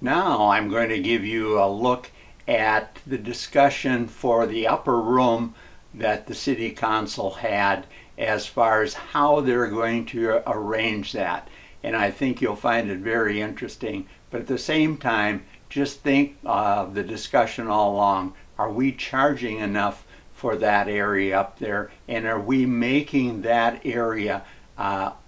Now I'm going to give you a look at the discussion for the upper room that the City Council had as far as how they're going to arrange that. And I think you'll find it very interesting. But at the same time, just think of the discussion all along. Are we charging enough for that area up there? And are we making that area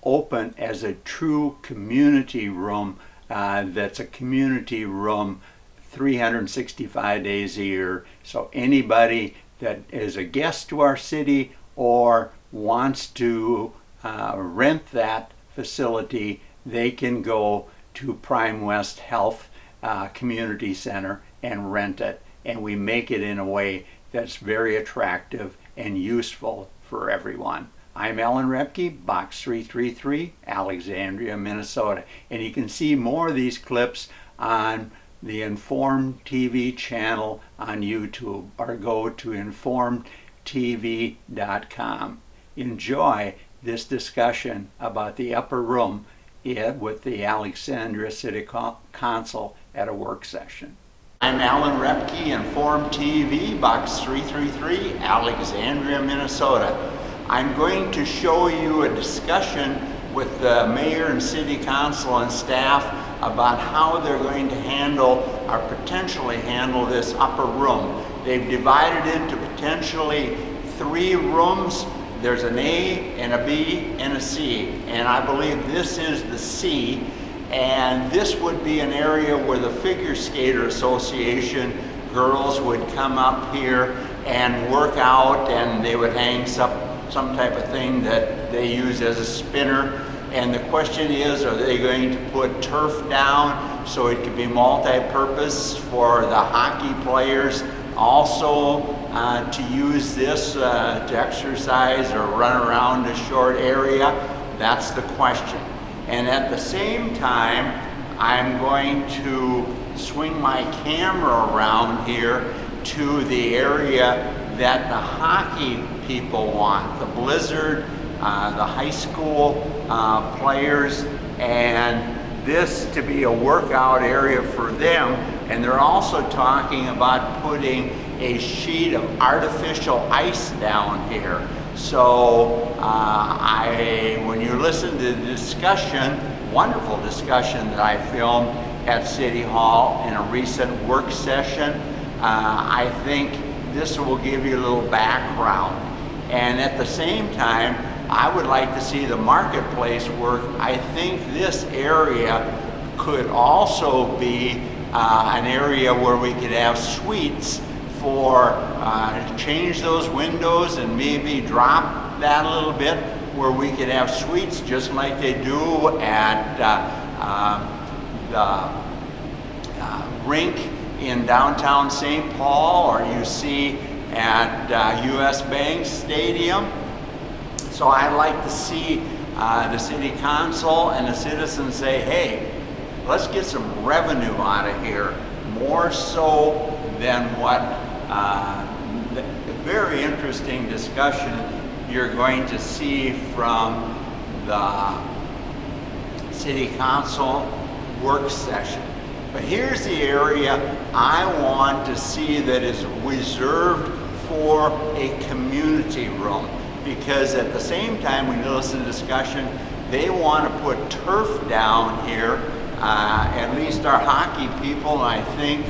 open as a true community room that's a community room 365 days a year? So anybody that is a guest to our city or wants to rent that facility, they can go to PrimeWest Health Community Center and rent it. And we make it in a way that's very attractive and useful for everyone. I'm Alan Repke, Box 333, Alexandria, Minnesota. And you can see more of these clips on the Informed TV channel on YouTube, or go to informedtv.com. Enjoy this discussion about the upper room with the Alexandria City Council at a work session. I'm Alan Repke, Informed TV, Box 333, Alexandria, Minnesota. I'm going to show you a discussion with the mayor and city council and staff about how they're going to handle or potentially handle this upper room. They've divided into potentially 3 rooms. There's an A and a B and a C, and I believe this is the C, and this would be an area where the Figure Skater Association girls would come up here and work out, and they would hang some type of thing that they use as a spinner. And the question is, are they going to put turf down so it could be multi-purpose for the hockey players also to use this to exercise or run around a short area? That's the question. And at the same time, I'm going to swing my camera around here to the area that the hockey people want, the Blizzard, the high school players, and this to be a workout area for them. And they're also talking about putting a sheet of artificial ice down here. So when you listen to the discussion, wonderful discussion that I filmed at City Hall in a recent work session, I think this will give you a little background. And at the same time, I would like to see the marketplace work. I think this area could also be an area where we could have suites for change those windows and maybe drop that a little bit, where we could have suites just like they do at the rink in downtown St. Paul, or you see at US Bank Stadium. So I'd like to see the city council and the citizens say, hey, let's get some revenue out of here, more so than what the very interesting discussion you're going to see from the city council work session. But here's the area I want to see that is reserved for a community room. Because at the same time, when you listen to discussion, they want to put turf down here, at least our hockey people, and I think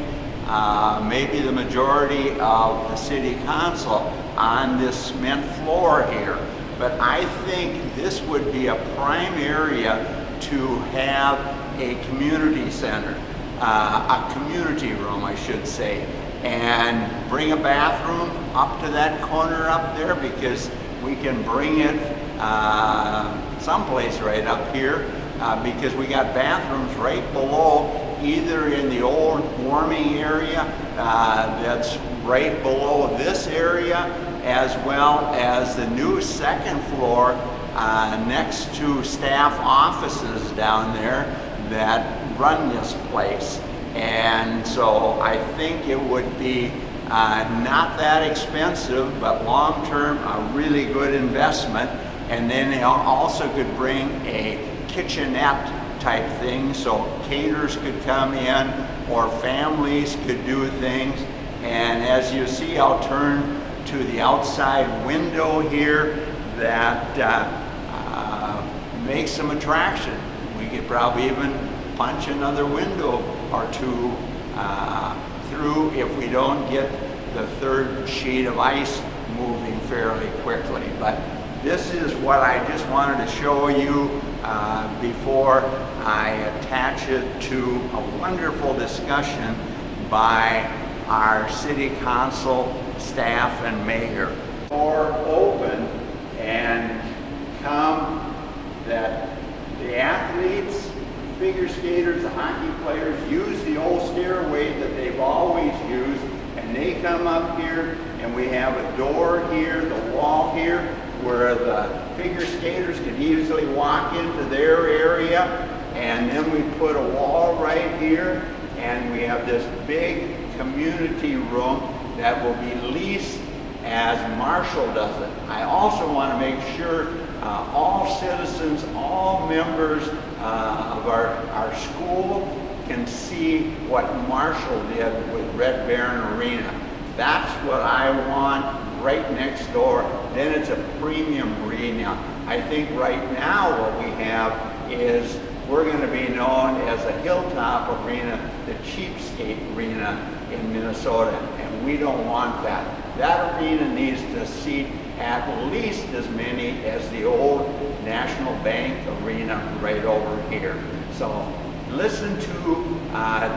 maybe the majority of the city council on this cement floor here. But I think this would be a prime area to have a community center, a community room, I should say, and bring a bathroom up to that corner up there, because we can bring it someplace right up here, because we got bathrooms right below, either in the old warming area that's right below this area, as well as the new second floor next to staff offices down there that run this place. And so I think it would be not that expensive, but long-term a really good investment. And then they also could bring a kitchenette type thing, so caterers could come in or families could do things. And as you see, I'll turn to the outside window here that makes some attraction. We could probably even punch another window or two through if we don't get the third sheet of ice moving fairly quickly. But this is what I just wanted to show you before I attach it to a wonderful discussion by our city council staff and mayor. Door open and come that the athletes, figure skaters, the hockey players use the old stairway that they've always used, and they come up here, and we have a door here, the wall here, where the figure skaters can easily walk into their area, and then we put a wall right here, and we have this big community room that will be leased as Marshall does it. I also want to make sure all citizens, all members of our school can see what Marshall did with Red Baron Arena. That's what I want right next door. Then it's a premium arena. I think right now what we have is we're going to be known as a Hilltop Arena, the cheapskate arena in Minnesota, and we don't want that. That arena needs to seat at least as many as the old National Bank Arena right over here. So listen to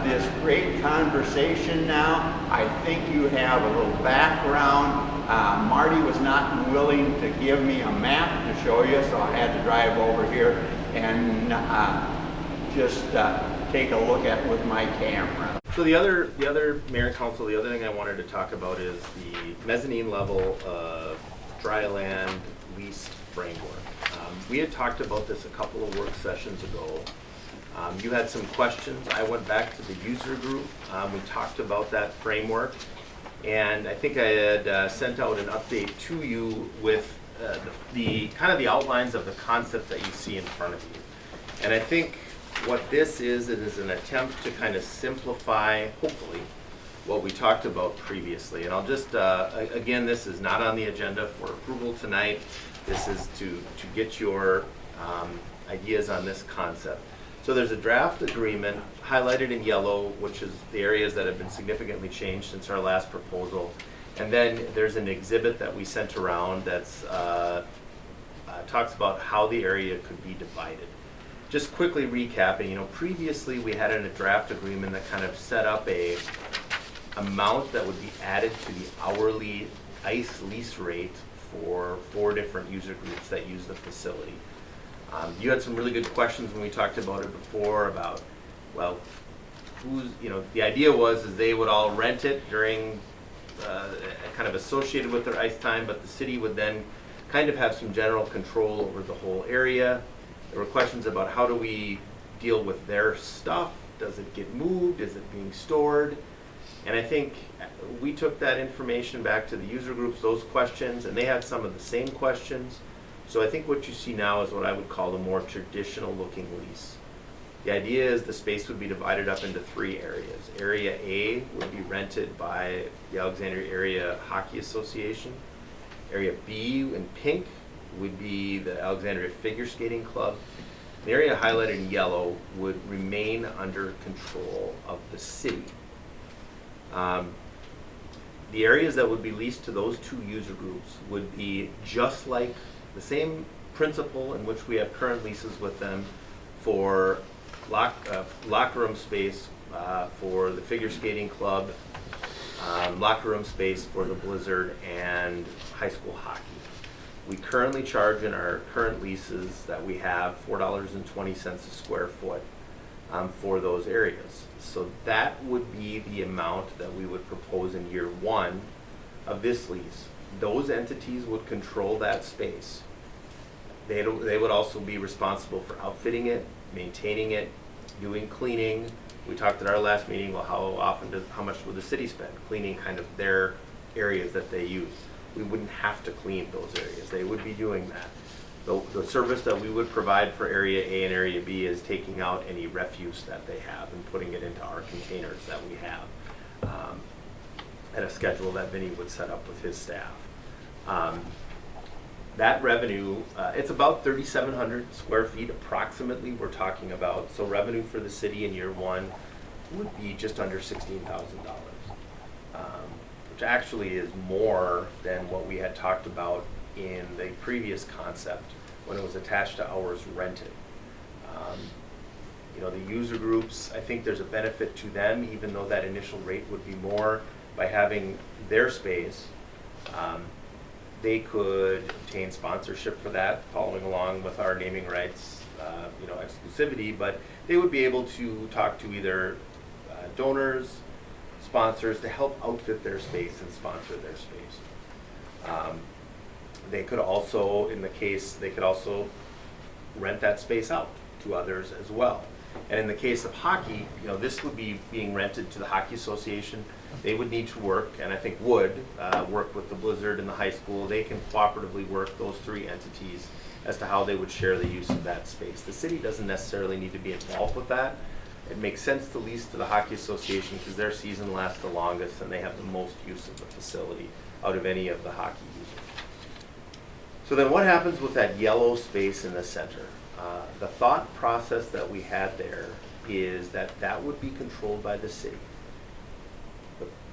this great conversation now. I think you have a little background. Marty was not willing to give me a map to show you, so I had to drive over here and just take a look at it with my camera. So the other mayor and council, the other thing I wanted to talk about is the mezzanine level of dry land lease framework. We had talked about this a couple of work sessions ago. You had some questions. I went back to the user group. We talked about that framework, and I think I had sent out an update to you with the kind of the outlines of the concept that you see in front of you. And I think what this is, it is an attempt to kind of simplify, hopefully, what we talked about previously. And I'll just, again, this is not on the agenda for approval tonight. This is to get your ideas on this concept. So there's a draft agreement highlighted in yellow, which is the areas that have been significantly changed since our last proposal. And then there's an exhibit that we sent around that's talks about how the area could be divided. Just quickly recapping, previously we had in a draft agreement that kind of set up a amount that would be added to the hourly ICE lease rate for 4 different user groups that use the facility. You had some really good questions when we talked about it before about, well, the idea was is they would all rent it during kind of associated with their ICE time, but the city would then kind of have some general control over the whole area. There were questions about how do we deal with their stuff? Does it get moved? Is it being stored? And I think we took that information back to the user groups, those questions, and they had some of the same questions. So I think what you see now is what I would call a more traditional looking lease. The idea is the space would be divided up into 3 areas. Area A would be rented by the Alexandria Area Hockey Association. Area B in pink would be the Alexandria Figure Skating Club. The area highlighted in yellow would remain under control of the city. The areas that would be leased to those 2 user groups would be just like the same principle in which we have current leases with them for locker room space for the figure skating club, locker room space for the Blizzard, and high school hockey. We currently charge in our current leases that we have $4.20 a square foot for those areas. So that would be the amount that we would propose in year 1 of this lease. Those entities would control that space. They would also be responsible for outfitting it, maintaining it, doing cleaning. We talked at our last meeting about how much would the city spend cleaning kind of their areas that they use. We wouldn't have to clean those areas. They would be doing that. The service that we would provide for Area A and Area B is taking out any refuse that they have and putting it into our containers that we have at a schedule that Vinny would set up with his staff. That revenue, it's about 3,700 square feet approximately we're talking about. So revenue for the city in year one would be just under $16,000, which actually is more than what we had talked about in the previous concept when it was attached to hours rented. You know, the user groups, I think there's a benefit to them, even though that initial rate would be more by having their space. They could obtain sponsorship for that, following along with our naming rights, you know, exclusivity, but they would be able to talk to either donors, sponsors to help outfit their space and sponsor their space. They could also, in the case, they could also rent that space out to others as well. And in the case of hockey, you know, this would be being rented to the Hockey Association. They would need to work, and I think would, work with the Blizzard and the high school. They can cooperatively work, those three entities, as to how they would share the use of that space. The city doesn't necessarily need to be involved with that. It makes sense to lease to the Hockey Association because their season lasts the longest and they have the most use of the facility out of any of the hockey users. So then what happens with that yellow space in the center? The thought process that we had there is that that would be controlled by the city.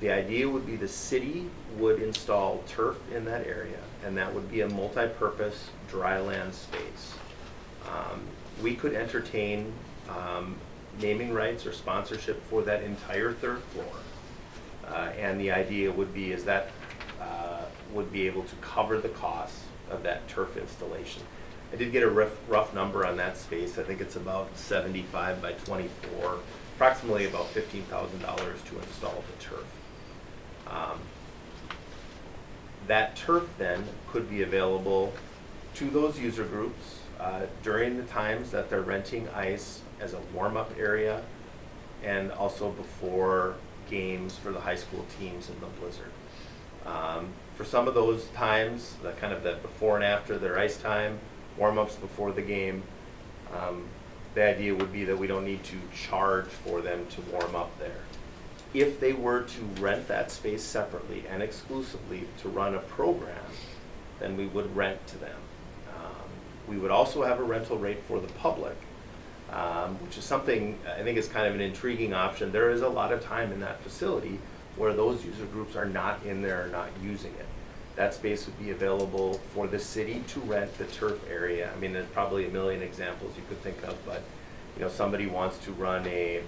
The idea would be the city would install turf in that area, and that would be a multi-purpose dry land space. We could entertain naming rights or sponsorship for that entire third floor. And the idea would be is that would be able to cover the cost of that turf installation. I did get a rough number on that space. I think it's about 75 by 24, approximately about $15,000 to install the turf. That turf then could be available to those user groups during the times that they're renting ice as a warm-up area and also before games for the high school teams in the Blizzard. For some of those times, the kind of the before and after their ice time, warm-ups before the game, the idea would be that we don't need to charge for them to warm up there. If they were to rent that space separately and exclusively to run a program, then we would rent to them. We would also have a rental rate for the public, which is something I think is kind of an intriguing option. There is a lot of time in that facility where those user groups are not in there or not using it. That space would be available for the city to rent the turf area. I mean, there's probably a million examples you could think of, but you know, somebody wants to run a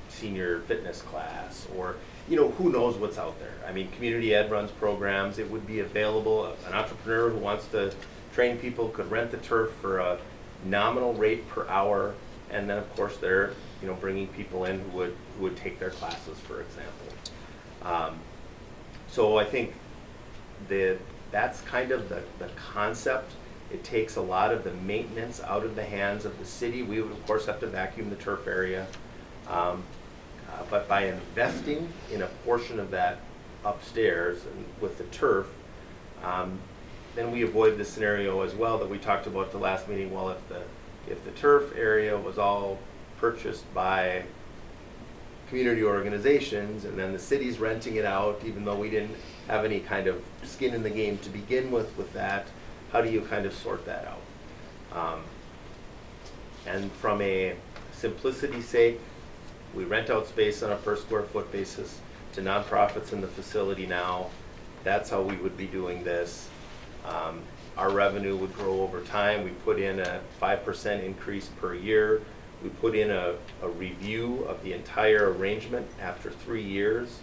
senior fitness class, or you know, who knows what's out there. I mean, community ed runs programs. It would be available. An entrepreneur who wants to train people could rent the turf for a nominal rate per hour, and then of course they're, you know, bringing people in who would take their classes, for example. So I think that's kind of the concept. It takes a lot of the maintenance out of the hands of the city. We would of course have to vacuum the turf area, but by investing in a portion of that upstairs and with the turf, then we avoid the scenario as well that we talked about at the last meeting. Well, if the turf area was all purchased by community organizations and then the city's renting it out, even though we didn't have any kind of skin in the game to begin with that, how do you kind of sort that out? And from a simplicity sake, we rent out space on a per square foot basis to nonprofits in the facility now. That's how we would be doing this. Our revenue would grow over time. We put in a 5% increase per year. We put in a review of the entire arrangement after 3 years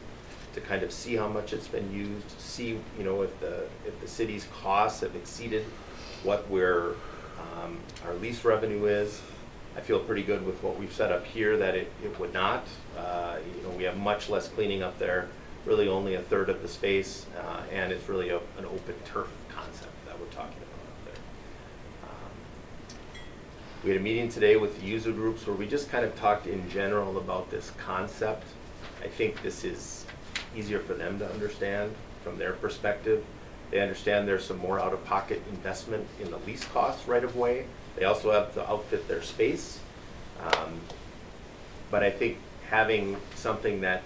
to kind of see how much it's been used, see, you know, if the city's costs have exceeded what our lease revenue is. I feel pretty good with what we've set up here that it would not. You know, we have much less cleaning up there, really only a third of the space, and it's really an open turf concept that we're talking about up there. We had a meeting today with the user groups where we just kind of talked in general about this concept. I think this is easier for them to understand from their perspective. They understand there's some more out-of-pocket investment in the lease costs right of way. They also have to outfit their space. But I think having something that,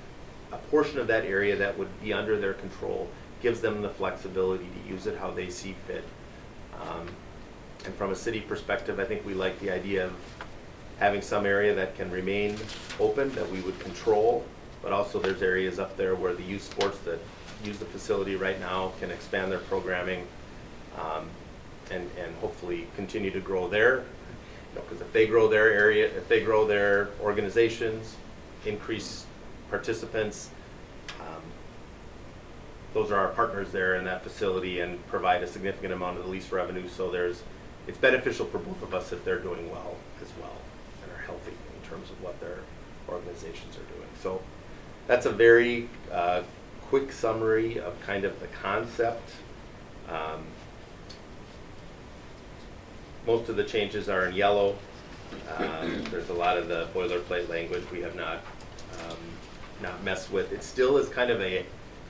a portion of that area that would be under their control, gives them the flexibility to use it how they see fit. And from a city perspective, I think we like the idea of having some area that can remain open, that we would control, but also there's areas up there where the youth sports that use the facility right now can expand their programming, and hopefully continue to grow there. Because if they grow their area, if they grow their organizations, increase participants, those are our partners there in that facility and provide a significant amount of the lease revenue. So it's beneficial for both of us if they're doing well as well and are healthy in terms of what their organizations are doing. So that's a very quick summary of kind of the concept. Most of the changes are in yellow. There's a lot of the boilerplate language we have not messed with. It still is kind of a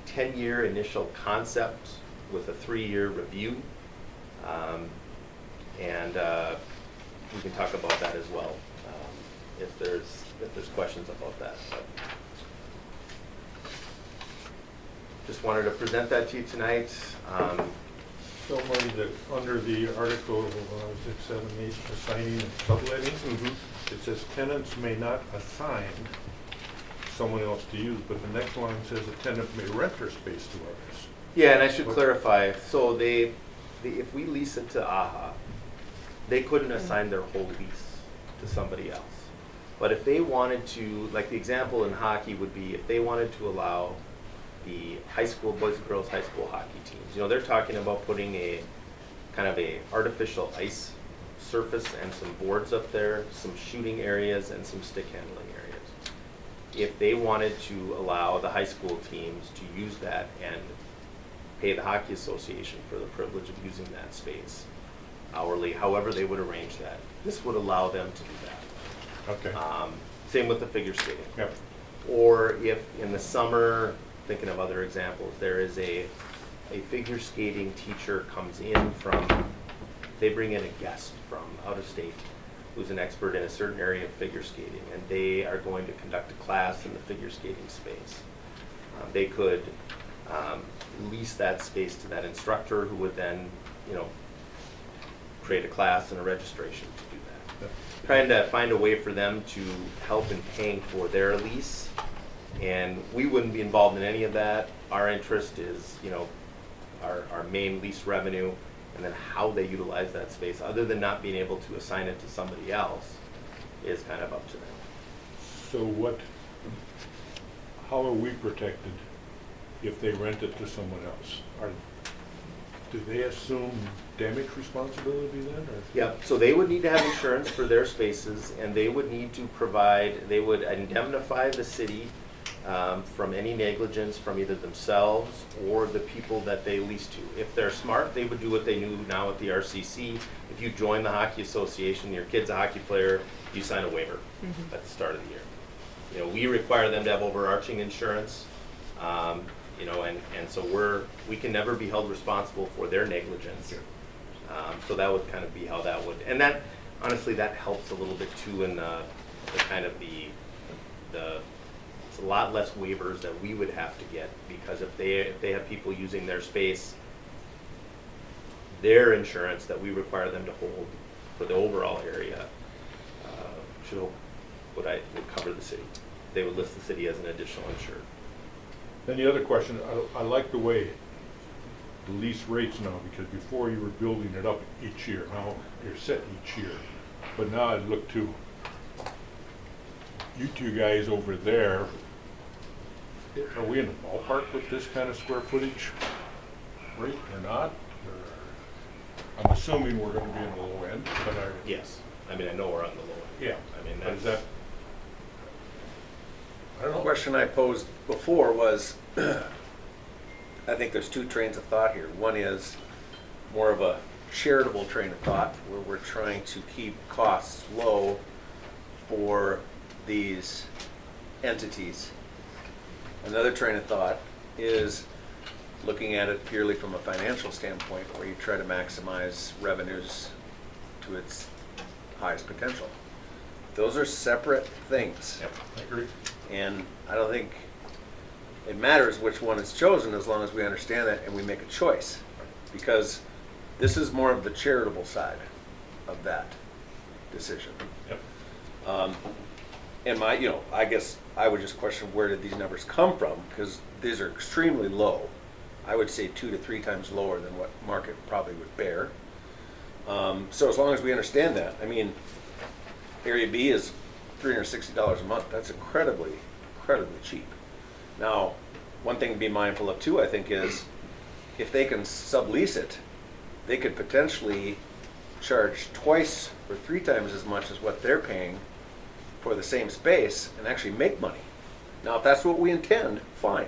10-year initial concept with a 3-year review. And we can talk about that as well if there's questions about that. But just wanted to present that to you tonight. So Marty, that under the article 6, 7, 8, assigning and subletting, it says tenants may not assign someone else to use, but the next line says a tenant may rent their space to others. Yeah, and I should clarify. So if we lease it to AHA, they couldn't assign their whole lease to somebody else. But if they wanted to, like the example in hockey would be, if they wanted to allow the high school, boys and girls high school hockey teams, they're talking about putting a kind of a artificial ice surface and some boards up there, some shooting areas and some stick handling areas. If they wanted to allow the high school teams to use that and pay the hockey association for the privilege of using that space hourly, however they would arrange that, this would allow them to do that. Okay. Same with the figure skating. Yep. Or if in the summer, thinking of other examples, there is a figure skating teacher comes in they bring in a guest from out of state who's an expert in a certain area of figure skating, and they are going to conduct a class in the figure skating space. They could lease that space to that instructor, who would then, create a class and a registration to do that. Yep. Trying to find a way for them to help in paying for their lease. And we wouldn't be involved in any of that. Our interest is, our main lease revenue, and then how they utilize that space, other than not being able to assign it to somebody else, is kind of up to them. So how are we protected if they rent it to someone else? Do they assume damage responsibility then? Or? Yeah, so they would need to have insurance for their spaces, and they would need to they would indemnify the city from any negligence from either themselves or the people that they lease to. If they're smart, they would do what they do now at the RCC. If you join the hockey association, your kid's a hockey player, you sign a waiver at the start of the year. We require them to have overarching insurance, and so we can never be held responsible for their negligence. So that would kind of be how that would, and that honestly that helps a little bit too in the kind of the it's a lot less waivers that we would have to get, because if they have people using their space, their insurance that we require them to hold for the overall area would cover the city. They would list the city as an additional insured. Then the other question, I like the way the lease rates now, because before you were building it up each year. Now you're set each year. But now I look to you two guys over there. Are we in the ballpark with this kind of square footage rate or not? Or I'm assuming we're going to be in the low end, but yes. I mean, I know we're on the low end. Yeah. I mean, but is that? I don't The know. question I posed before was, I think there's two trains of thought here. One is more of a charitable train of thought, where we're trying to keep costs low for these entities. Another train of thought is looking at it purely from a financial standpoint, where you try to maximize revenues to its highest potential. Those are separate things. Yep, I agree. And I don't think it matters which one is chosen as long as we understand that and we make a choice. Because this is more of the charitable side of that decision. Yep. And I guess I would just question, where did these numbers come from? Because these are extremely low. I would say 2 to 3 times lower than what market probably would bear. So as long as we understand that, I mean, Area B is $360 a month. That's incredibly cheap. Now, one thing to be mindful of too, I think, is if they can sublease it, they could potentially charge twice or 3 times as much as what they're paying for the same space and actually make money. Now, if that's what we intend, fine.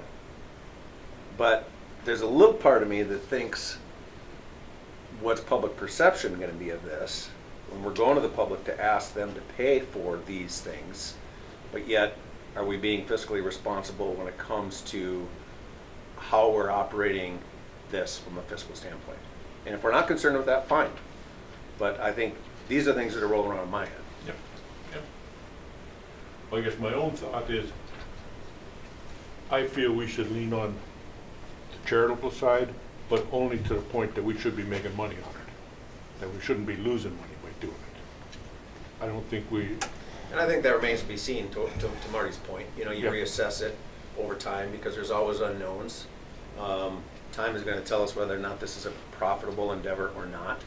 But there's a little part of me that thinks, what's public perception going to be of this when we're going to the public to ask them to pay for these things, but yet are we being fiscally responsible when it comes to how we're operating this from a fiscal standpoint? And if we're not concerned with that, fine. But I think these are things that are rolling around in my head. Yep. Yep. Well, I guess my own thought is, I feel we should lean on the charitable side, but only to the point that we should be making money on it. That we shouldn't be losing money by doing it. I don't think we, And I think that remains to be seen, to Marty's point. You Yeah. reassess it over time because there's always unknowns. Time is going to tell us whether or not this is a profitable endeavor or not.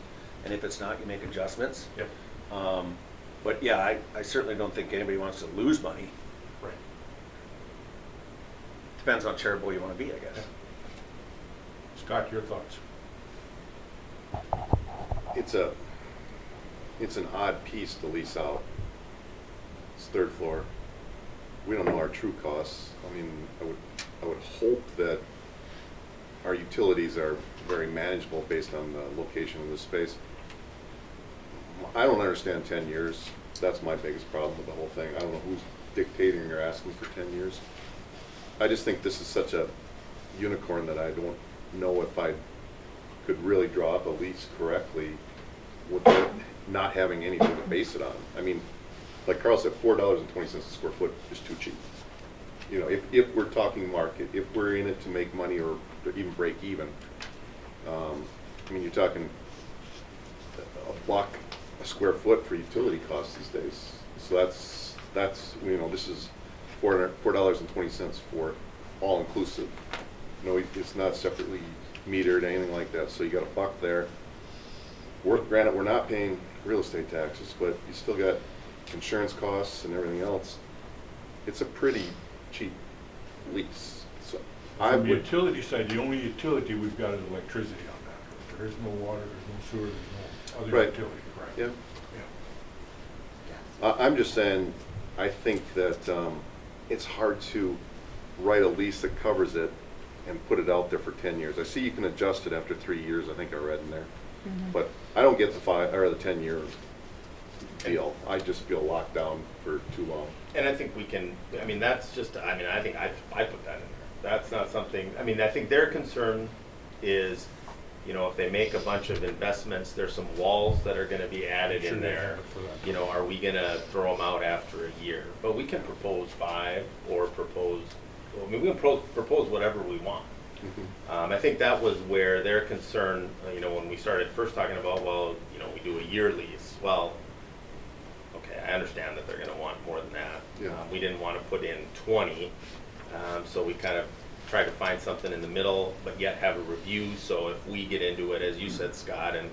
And if it's not, you make adjustments. yep, But yeah, I certainly don't think anybody wants to lose money. right. Depends on how charitable you want to be, I guess. Scott, your thoughts? It's an odd piece to lease out. It's 3rd floor. We don't know our true costs. I mean, I would hope that our utilities are very manageable based on the location of the space. I don't understand 10 years. That's my biggest problem with the whole thing. I don't know who's dictating or asking for 10 years. I just think this is such a unicorn that I don't know if I could really draw up a lease correctly without not having anything to base it on. I mean, like Carl said, $4.20 a square foot is too cheap. If we're talking market, if we're in it to make money or to even break even, I mean, you're talking $1 a square foot for utility costs these days. So that's this is $4.20 for all inclusive. No, it's not separately metered, anything like that. So you got $1 there. Granted, we're not paying real estate taxes, but you still got insurance costs and everything else. It's a pretty cheap lease. So On the utility side, the only utility we've got is electricity on that. There is no water, there's no sewer, there's no other Right. utility, right? Yeah. Yeah. I'm just saying, I think that it's hard to write a lease that covers it and put it out there for 10 years. I see you can adjust it after 3 years, I think I read in there. But I don't get the 10-year deal. I just feel locked down for too long. And I think we can, I mean, that's just, I mean, I think I put that in there. That's not something, I mean, I think their concern is, if they make a bunch of investments, there's some walls that are gonna be added Sure in they there. have it for that. Are we gonna throw them out after a year? But we can propose 5 or propose, I mean, we can propose whatever we want. I think that was where their concern, when we started first talking about, we do a year lease. Well, okay, I understand that they're going to want more than that. Yeah. We didn't want to put in 20, so we kind of tried to find something in the middle, but yet have a review. So if we get into it, as you said, Scott, and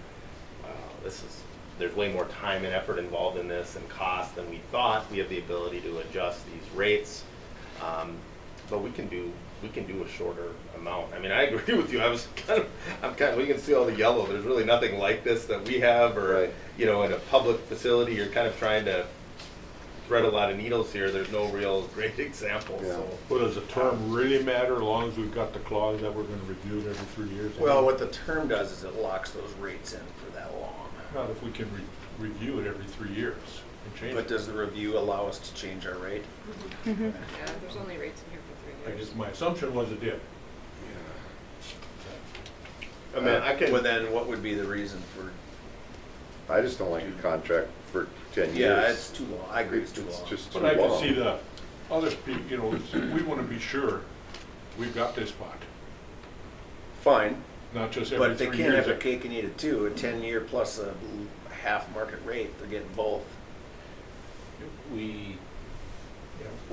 there's way more time and effort involved in this and cost than we thought. We have the ability to adjust these rates, but we can do a shorter amount. I mean, I agree with you. We can see all the yellow. There's really nothing like this that we have, or Right. In a public facility, you're kind of trying to thread a lot of needles here. There's no real great example. Yeah. So. Well, does the term really matter as long as we've got the clause that we're gonna review it every 3 years? Well, what the term does is it locks those rates in for that long. Not if we can review it every 3 years and change But it. does the review allow us to change our rate? Yeah, there's only rates in here for 3 I years. guess my assumption was it did. I mean, I can. Well, then what would be the reason for? I just don't like a contract for 10 years. Yeah, it's too long. I agree, it's too It's long. just too But I can long. see the other people, you know, we want to be sure we've got this spot, Fine, not just every but they 3 can't years. have their cake and eat it too. A 10-year plus a half market rate, they're getting both. We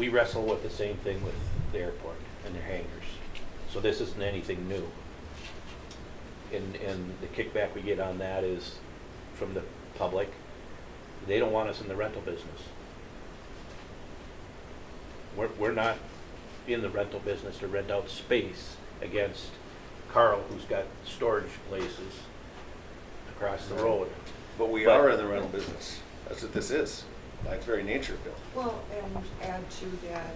wrestle with the same thing with the airport and their hangars. So this isn't anything new. And the kickback we get on that is from the public. They don't want us in the rental business. We're not in the rental business to rent out space against Carl, who's got storage places across the road. But we But- are in the rental business. That's what this is, by its very nature, Bill. Well, and add to that,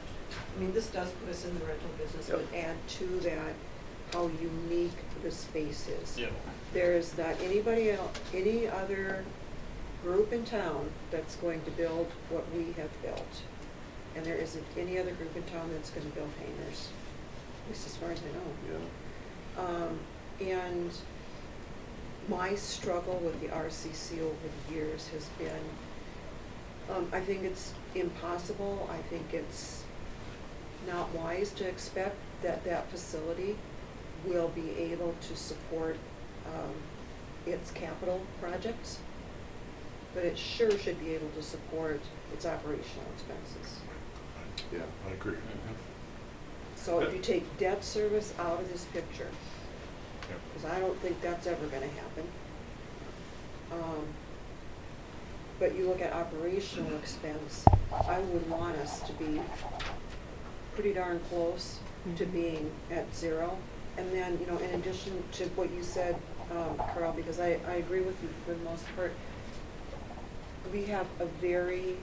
I mean, this does put us in the rental business, Yep. but add to that how unique the space is. Yeah. There's not anybody else, any other group in town that's going to build what we have built. And there isn't any other group in town that's gonna build hangars, at least as far as I know. Yeah. And my struggle with the RCC over the years has been, I think it's impossible, I think it's not wise to expect that that facility will be able to support, its capital projects, but it sure should be able to support its operational expenses. Yeah. I agree. So if you take debt service out of this picture, Yeah. because I don't think that's ever gonna happen. But you look at operational expense, I would want us to be pretty darn close to being at zero. And then, you know, in addition to what you said, Carl, because I agree with you for the most part, we have a very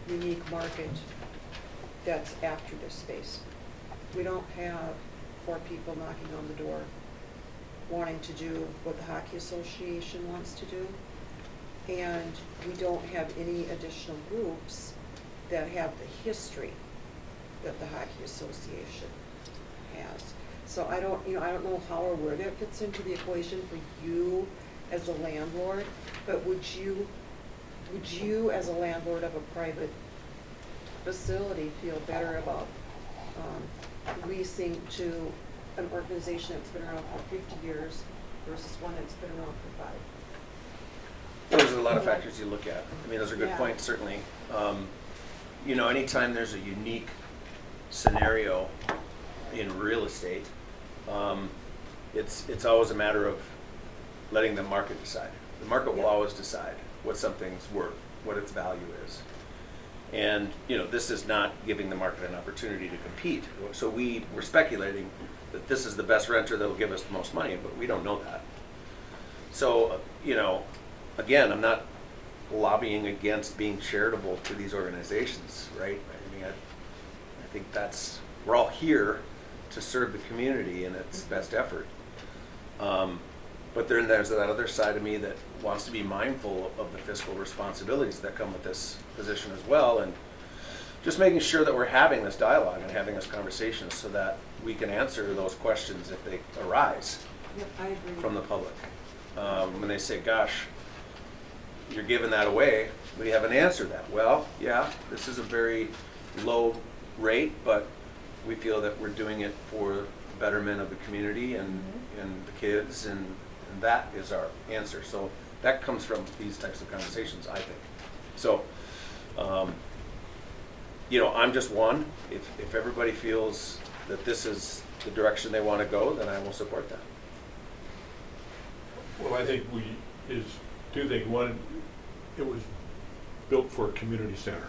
unique market that's after this space. We don't have 4 people knocking on the door wanting to do what the Hockey Association wants to do. And we don't have any additional groups that have the history that the Hockey Association has. So I don't know how or where that fits into the equation for you as a landlord, but would you as a landlord of a private facility feel better about leasing to an organization that's been around for 50 years versus one that's been around for 5? There's a lot of factors you look at. I mean, those are good Yeah. points, certainly. You know, anytime there's a unique scenario in real estate, it's always a matter of letting the market decide. The market will Yeah. always decide what something's worth, what its value is. And, you know, this is not giving the market an opportunity to compete. So we're speculating that this is the best renter that'll give us the most money, but we don't know that. So, you know, again, I'm not lobbying against being charitable to these organizations, right? I mean, I think we're all here to serve the community in its best effort. But then there's that other side of me that wants to be mindful of the fiscal responsibilities that come with this position as well, and just making sure that we're having this dialogue and having this conversation so that we can answer those questions if they arise Yep, I agree. from the public. When they say, gosh, you're giving that away, we haven't answered that. Well, yeah, this is a very low rate, but we feel that we're doing it for the betterment of the community and the kids, and that is our answer. So that comes from these types of conversations, I think. So, you know, I'm just one. If everybody feels that this is the direction they want to go, then I will support that. Well, I think two things. One, it was built for a community center.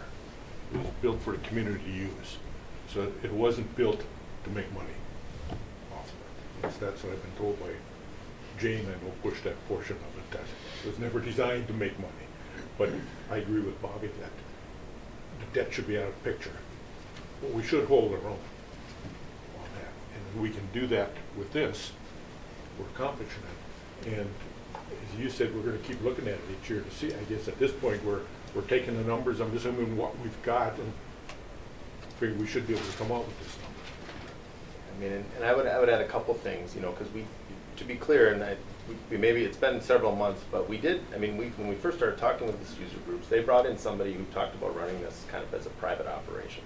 It was built for the community to use. So it wasn't built to make money off of it. At least that's what I've been told by Jane. I will push that portion of it. That it was never designed to make money. But I agree with Bobby that the debt should be out of the picture. But we should hold our own on that. And if we can do that with this, we're accomplishing it. And as you said, we're going to keep looking at it each year to see. I guess at this point, we're taking the numbers, I'm assuming what we've got, and figure we should be able to come out with this number. I mean, and I would add a couple things, you know, because we to be clear, and maybe it's been several months, but we did, I mean, when we first started talking with these user groups, they brought in somebody who talked about running this kind of as a private operation.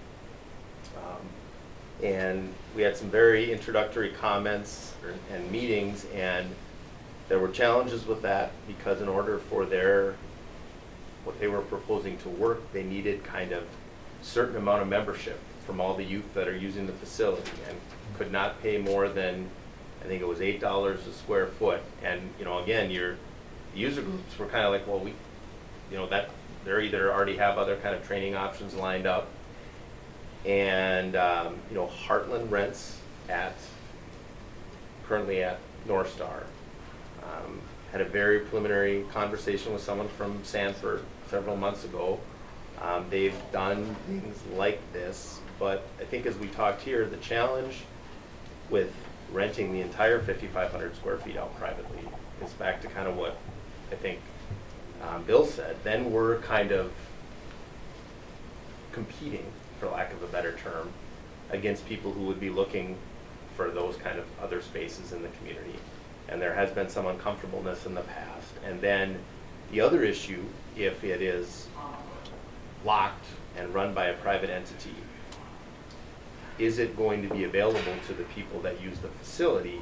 And we had some very introductory comments and meetings, and there were challenges with that because in order for what they were proposing to work, they needed kind of certain amount of membership from all the youth that are using the facility and could not pay more than, I think it was $8 a square foot. And, you know, again, the user groups were kind of like, well, that they're either already have other kind of training options lined up. And, you know, Heartland rents currently at North Star. Had a very preliminary conversation with someone from Sanford several months ago. They've done things like this, but I think as we talked here, the challenge with renting the entire 5,500 square feet out privately is back to kind of what I think Bill said. Then we're kind of competing, for lack of a better term, against people who would be looking for those kind of other spaces in the community. And there has been some uncomfortableness in the past. And then the other issue, if it is locked and run by a private entity, is it going to be available to the people that use the facility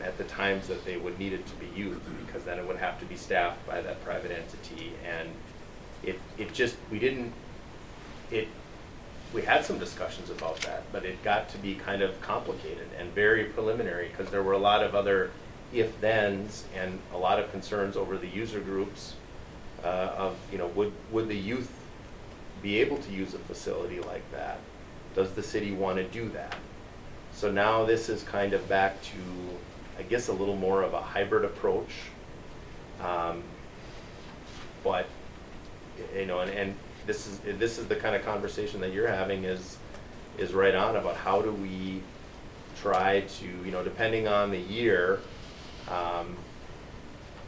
at the times that they would need it to be used? Because then it would have to be staffed by that private entity. And we had some discussions about that, but it got to be kind of complicated and very preliminary because there were a lot of other if-thens and a lot of concerns over the user groups of, you know, would the youth be able to use a facility like that? Does the city want to do that? So now this is kind of back to, I guess, a little more of a hybrid approach. But, you know, and this is the kind of conversation that you're having is right on about how do we try to, you know, depending on the year,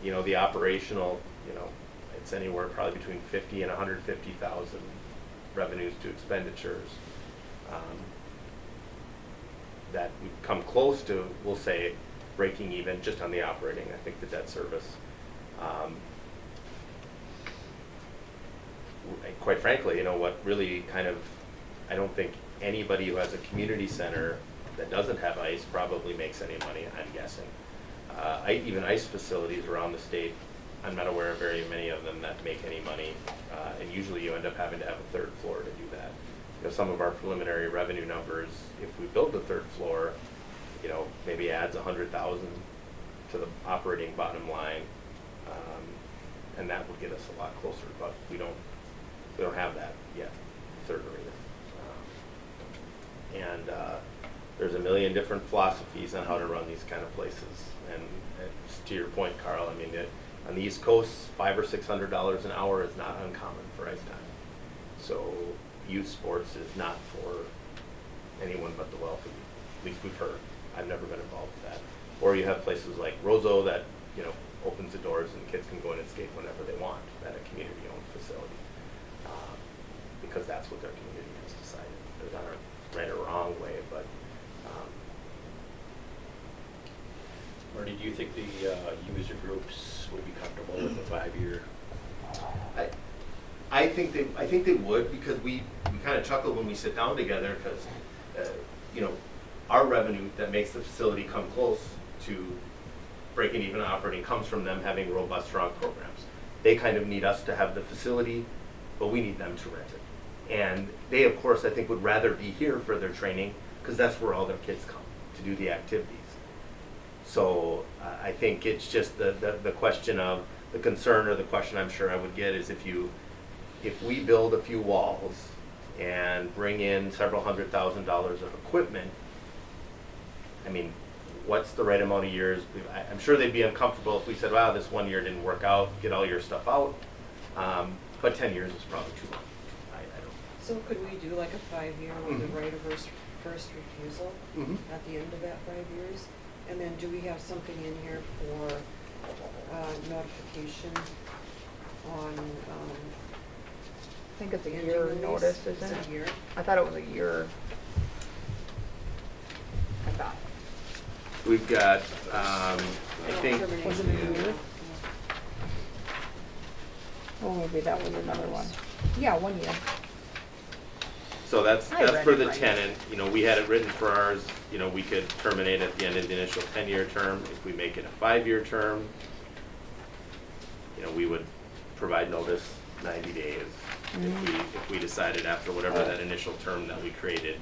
you know, the operational, you know, it's anywhere probably between 50 and 150,000 revenues to expenditures. That we come close to, we'll say, breaking even just on the operating. I think the debt service. Quite frankly, you know, what really kind of, I don't think anybody who has a community center that doesn't have ice probably makes any money, I'm guessing. Even ice facilities around the state, I'm not aware of very many of them that make any money, and usually you end up having to have a third floor to do that. You know, some of our preliminary revenue numbers, if we build the third floor, you know, maybe adds 100,000 to the operating bottom line, and that would get us a lot closer, but we don't have that yet, third arena. And there's a million different philosophies on how to run these kind of places. And to your point, Carl, I mean, on the East Coast, $500 or $600 an hour is not uncommon for ice time. So youth sports is not for anyone but the wealthy. At least we've heard. I've never been involved with that. Or you have places like Roseau that, you know, opens the doors and kids can go in and skate whenever they want at a community-owned facility. Because that's what their community has decided. There's not a right or wrong way, but Marty, do you think the user groups would be comfortable with the 5-year? I think they would, because we kind of chuckle when we sit down together because you know, our revenue that makes the facility come close to breaking even operating comes from them having robust, strong programs. They kind of need us to have the facility, but we need them to rent it. And they, of course, I think would rather be here for their training because that's where all their kids come to do the activities. So I think it's just the question of the concern, or the question I'm sure I would get is if we build a few walls and bring in several $100,000 of equipment, I mean, what's the right amount of years? I'm sure they'd be uncomfortable if we said, wow, this 1 year didn't work out, get all your stuff out. But 10 years is probably too long. I don't. So could we do like a 5-year with the right of first refusal at the end of that 5 years? And then do we have something in here for notification on I think it's a ending year the lease? notice, isn't It's it? a year? I thought it was a year. I thought. We've got, I think, Was it a year? Oh, maybe that was another one. Yeah, 1 year. so that's I read for it the right. tenant. You know, we had it written for ours, you know, we could terminate at the end of the initial 10-year term. If we make it a 5-year term, you know, we would provide notice 90 days. If we decided after whatever that initial term that we created,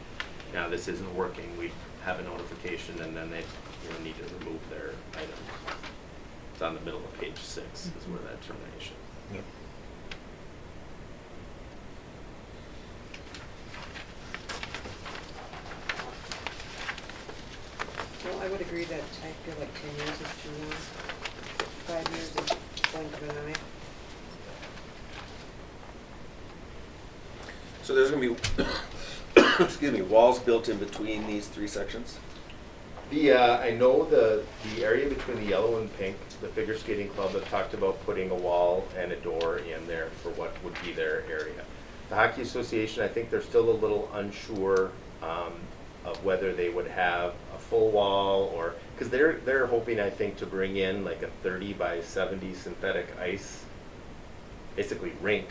now this isn't working, we'd have a notification and then they, you know, need to remove their items. It's on the middle of page 6 is where that termination. Well, I would agree that I feel like 10 years is too long. 5 years is blink of an eye. So there's gonna be, excuse me, walls built in between these 3 sections? I know the area between the yellow and pink, the figure skating club have talked about putting a wall and a door in there for what would be their area. The Hockey Association, I think they're still a little unsure of whether they would have a full wall or, because they're hoping, I think, to bring in like a 30 by 70 synthetic ice, basically rink.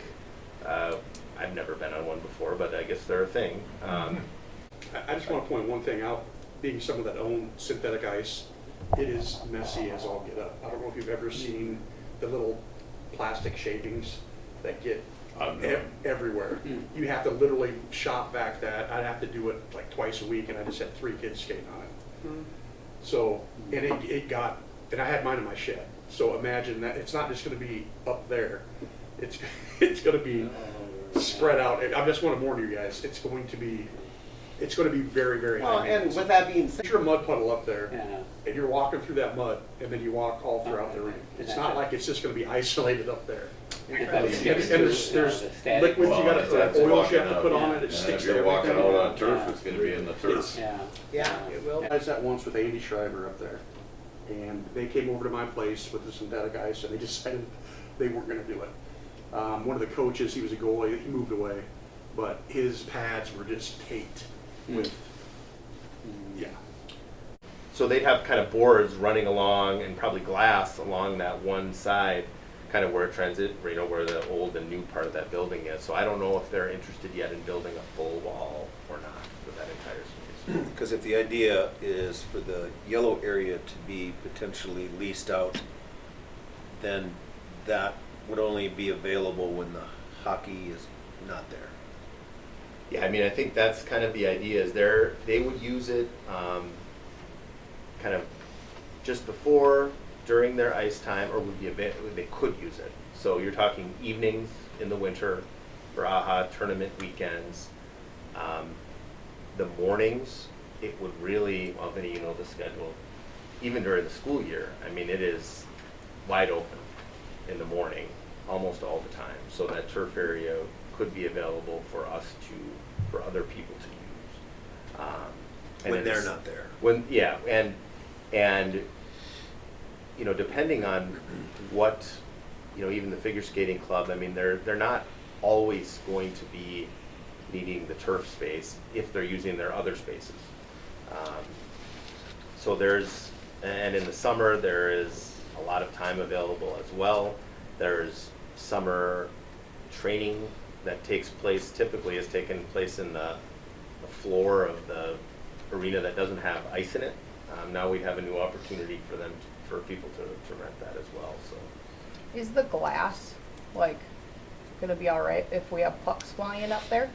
I've never been on one before, but I guess they're a thing. I just want to point one thing out. Being someone that owns synthetic ice, it is messy as all get up. I don't know if you've ever seen the little plastic shapings that get everywhere. You have to literally shop vac that. I'd have to do it like twice a week, and I just had 3 kids skating on it. So, and it got, and I had mine in my shed. So imagine that it's not just going to be up there. It's going to be spread out. I just want to warn you guys. It's going to be very, very Well, high. and with that being said, Picture a mud puddle up there, yeah. and you're walking through that mud, and then you walk all throughout the rink. It's not like it's just going to be isolated up there. And there's liquids you got to, oils you have to put on it. It sticks to If you're walking everything. out on turf, it's gonna be in the turf. Yeah, it will. I was at once with Andy Schreiber up there, and they came over to my place with the synthetic ice, and they decided they weren't going to do it. One of the coaches, he was a goalie, he moved away, but his pads were just taped with, yeah. So they'd have kind of boards running along and probably glass along that one side, kind of where you know, where the old and new part of that building is. So I don't know if they're interested yet in building a full wall or not for that entire space. Because if the idea is for the yellow area to be potentially leased out, then that would only be available when the hockey is not there. Yeah, I mean, I think that's kind of the idea is they would use it kind of just before, during their ice time, or they could use it. So you're talking evenings in the winter for AHA tournament weekends. The mornings, it would really, well, Vinny, you know the schedule, even during the school year, I mean, it is wide open in the morning, almost all the time. So that turf area could be available for other people to use. And When they're it's- not there. And you know, depending on what, you know, even the figure skating club, I mean, they're not always going to be needing the turf space if they're using their other spaces. So and in the summer, there is a lot of time available as well. There's summer training that typically has taken place in the floor of the arena that doesn't have ice in it. Now we have a new opportunity for people to rent that as well, so. Is the glass, like, gonna be all right if we have pucks flying up there?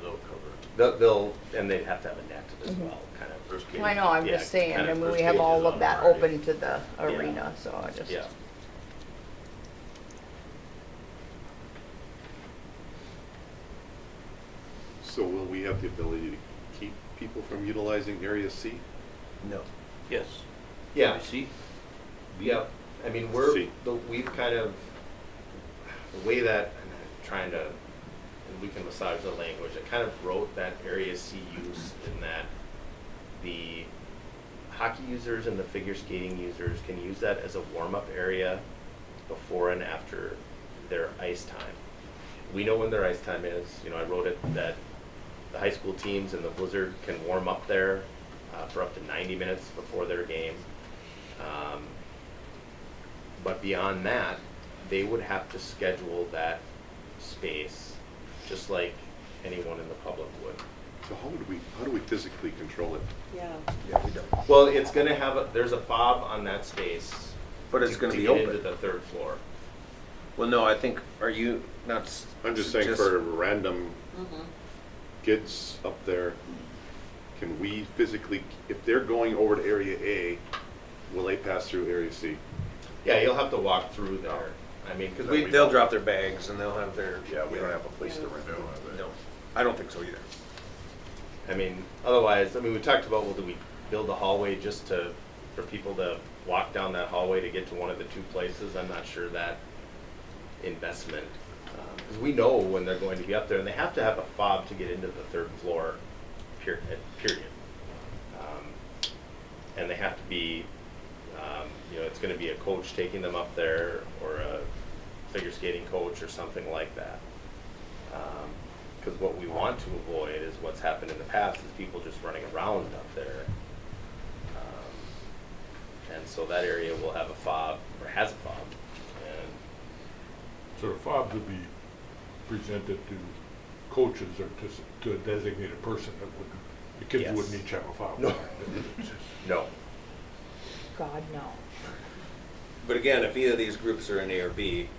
They'll cover it. And they'd have to have a net as well, kind of. I know, I'm just saying, kind I of mean, we first have all stages of on that already. open to the arena, so I just. Yeah. So will we have the ability to keep people from utilizing Area C? No. Yes. Yeah. See? Yeah, I mean, we've kind of, the way that, and I'm trying to, and we can massage the language, I kind of wrote that Area C use in that the hockey users and the figure skating users can use that as a warm-up area before and after their ice time. We know when their ice time is, you know, I wrote it that the high school teams and the Blizzard can warm up there for up to 90 minutes before their game. But beyond that, they would have to schedule that space just like anyone in the public would. So how do we physically control it? Yeah. Yeah, we don't. Well, it's going to have there's a fob on that space. But it's to- gonna to be get open. into the third floor. Well, no, I think, are you not? I'm just saying for random kids up there, can we physically, if they're going over to area A, will they pass through area C? Yeah, you'll have to walk through there. I mean, because we They'll drop their bags and they'll have their. Yeah, we don't have a place to rent. No, I don't think so either. I mean, otherwise, I mean, we talked about, well, do we build a hallway just for people to walk down that hallway to get to one of the two places? I'm not sure that investment, because we know when they're going to be up there, and they have to have a fob to get into the third floor, period. And they have to be, it's going to be a coach taking them up there, or a figure skating coach or something like that. Because what we want to avoid is what's happened in the past, is people just running around up there. And so that area will have a fob, or has a fob. And So the fob would be presented to coaches or to a designated person that would, the kids Yes. wouldn't each have a fob. No. It's just- no. God, no. But again, if either of these groups are in A or B,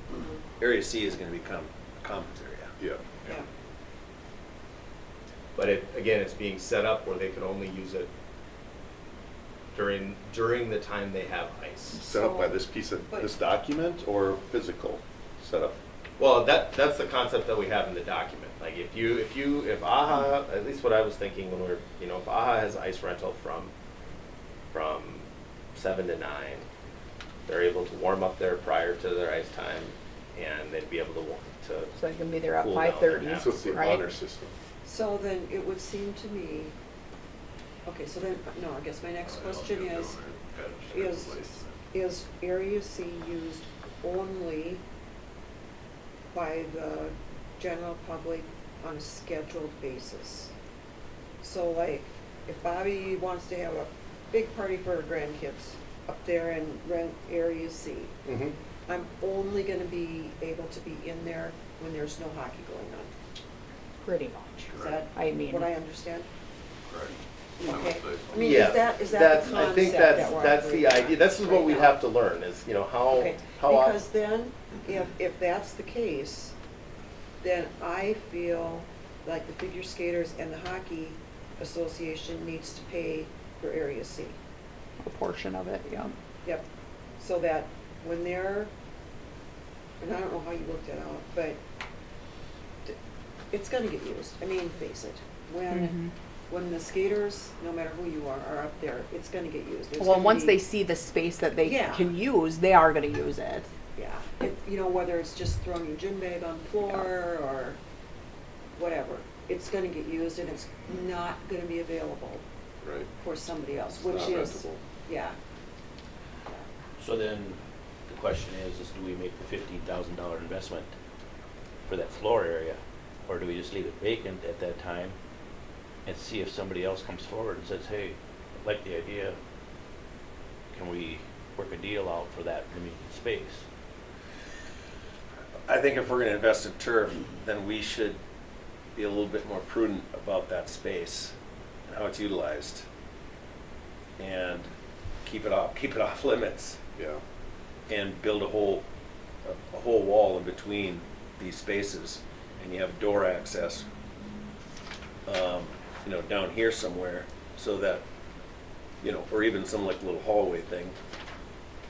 area C is gonna become a conference area. Yeah. Yeah. But it's being set up where they can only use it during the time they have ice. Set up by this this document or physical setup? Well, that's the concept that we have in the document. Like if AHA, at least what I was thinking when we were, if AHA has ice rental from 7 to 9, they're able to warm up there prior to their ice time, and they'd be able to So they can be there at Cool down 5:30, and So it's the right? honor system. So then it would seem to me, okay, so then, no, I guess my next question is Area C used only by the general public on a scheduled basis? So like, if Bobby wants to have a big party for her grandkids up there and rent Area C, I'm only gonna be able to be in there when there's no hockey going on. Pretty much. Is that I mean- what I understand? Right. Okay. I mean, yeah, is that the I think concept that we're that's the operating idea. This is what right we now? have to learn is, how Okay, often. because then, if that's the case, then I feel like the figure skaters and the hockey association needs to pay for Area C. A portion of it, yeah. Yep, so that when they're, and I don't know how you work that out, but it's gonna get used. I mean, face it, when the skaters, no matter who you are up there, it's gonna get used. There's Well, gonna once be- they see the space that they Yeah. can use, they are gonna use it. Yeah, whether it's just throwing your gym bag on the floor or whatever, it's gonna get used and it's not gonna be available Right. for somebody else, It's which not is, rentable. yeah. So then, the question is do we make the $15,000 investment for that floor area? Or do we just leave it vacant at that time and see if somebody else comes forward and says, hey, I like the idea, can we work a deal out for that remaining space? I think if we're gonna invest in turf, then we should be a little bit more prudent about that space and how it's utilized. And keep it off limits Yeah. and build a whole wall in between these spaces. And you have door access, down here somewhere so that, or even some like little hallway thing.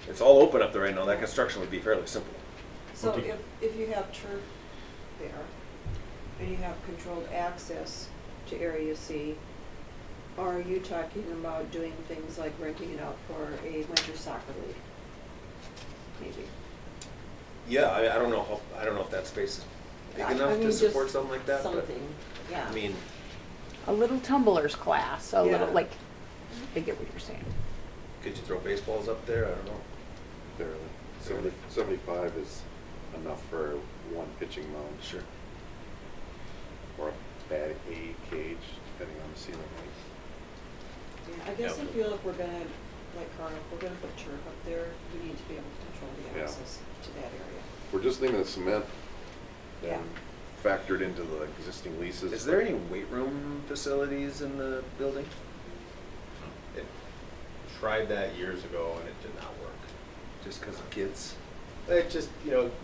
It's all open up there right now. That construction would be fairly simple. So Okay. if you have turf there and you have controlled access to Area C, are you talking about doing things like renting it out for a winter soccer league? Maybe. Yeah, I don't know if that space is big I enough mean, to just support something like that, but, Something, yeah. I mean, A little tumblers class, a little, Yeah. like, I get what you're saying. could you throw baseballs up there? I don't know. Barely. 75 is enough for one pitching mound. Sure. Or a bad A cage, depending on the ceiling height. Yeah. I guess I feel if we're gonna, like Carl, if we're gonna put turf up there, we need to be able to control the Yeah. access to that area. We're just leaving the cement Yeah. factored into the existing leases. Is there any weight room facilities in the building? Tried that years ago and it did not work. Just because of kids It just,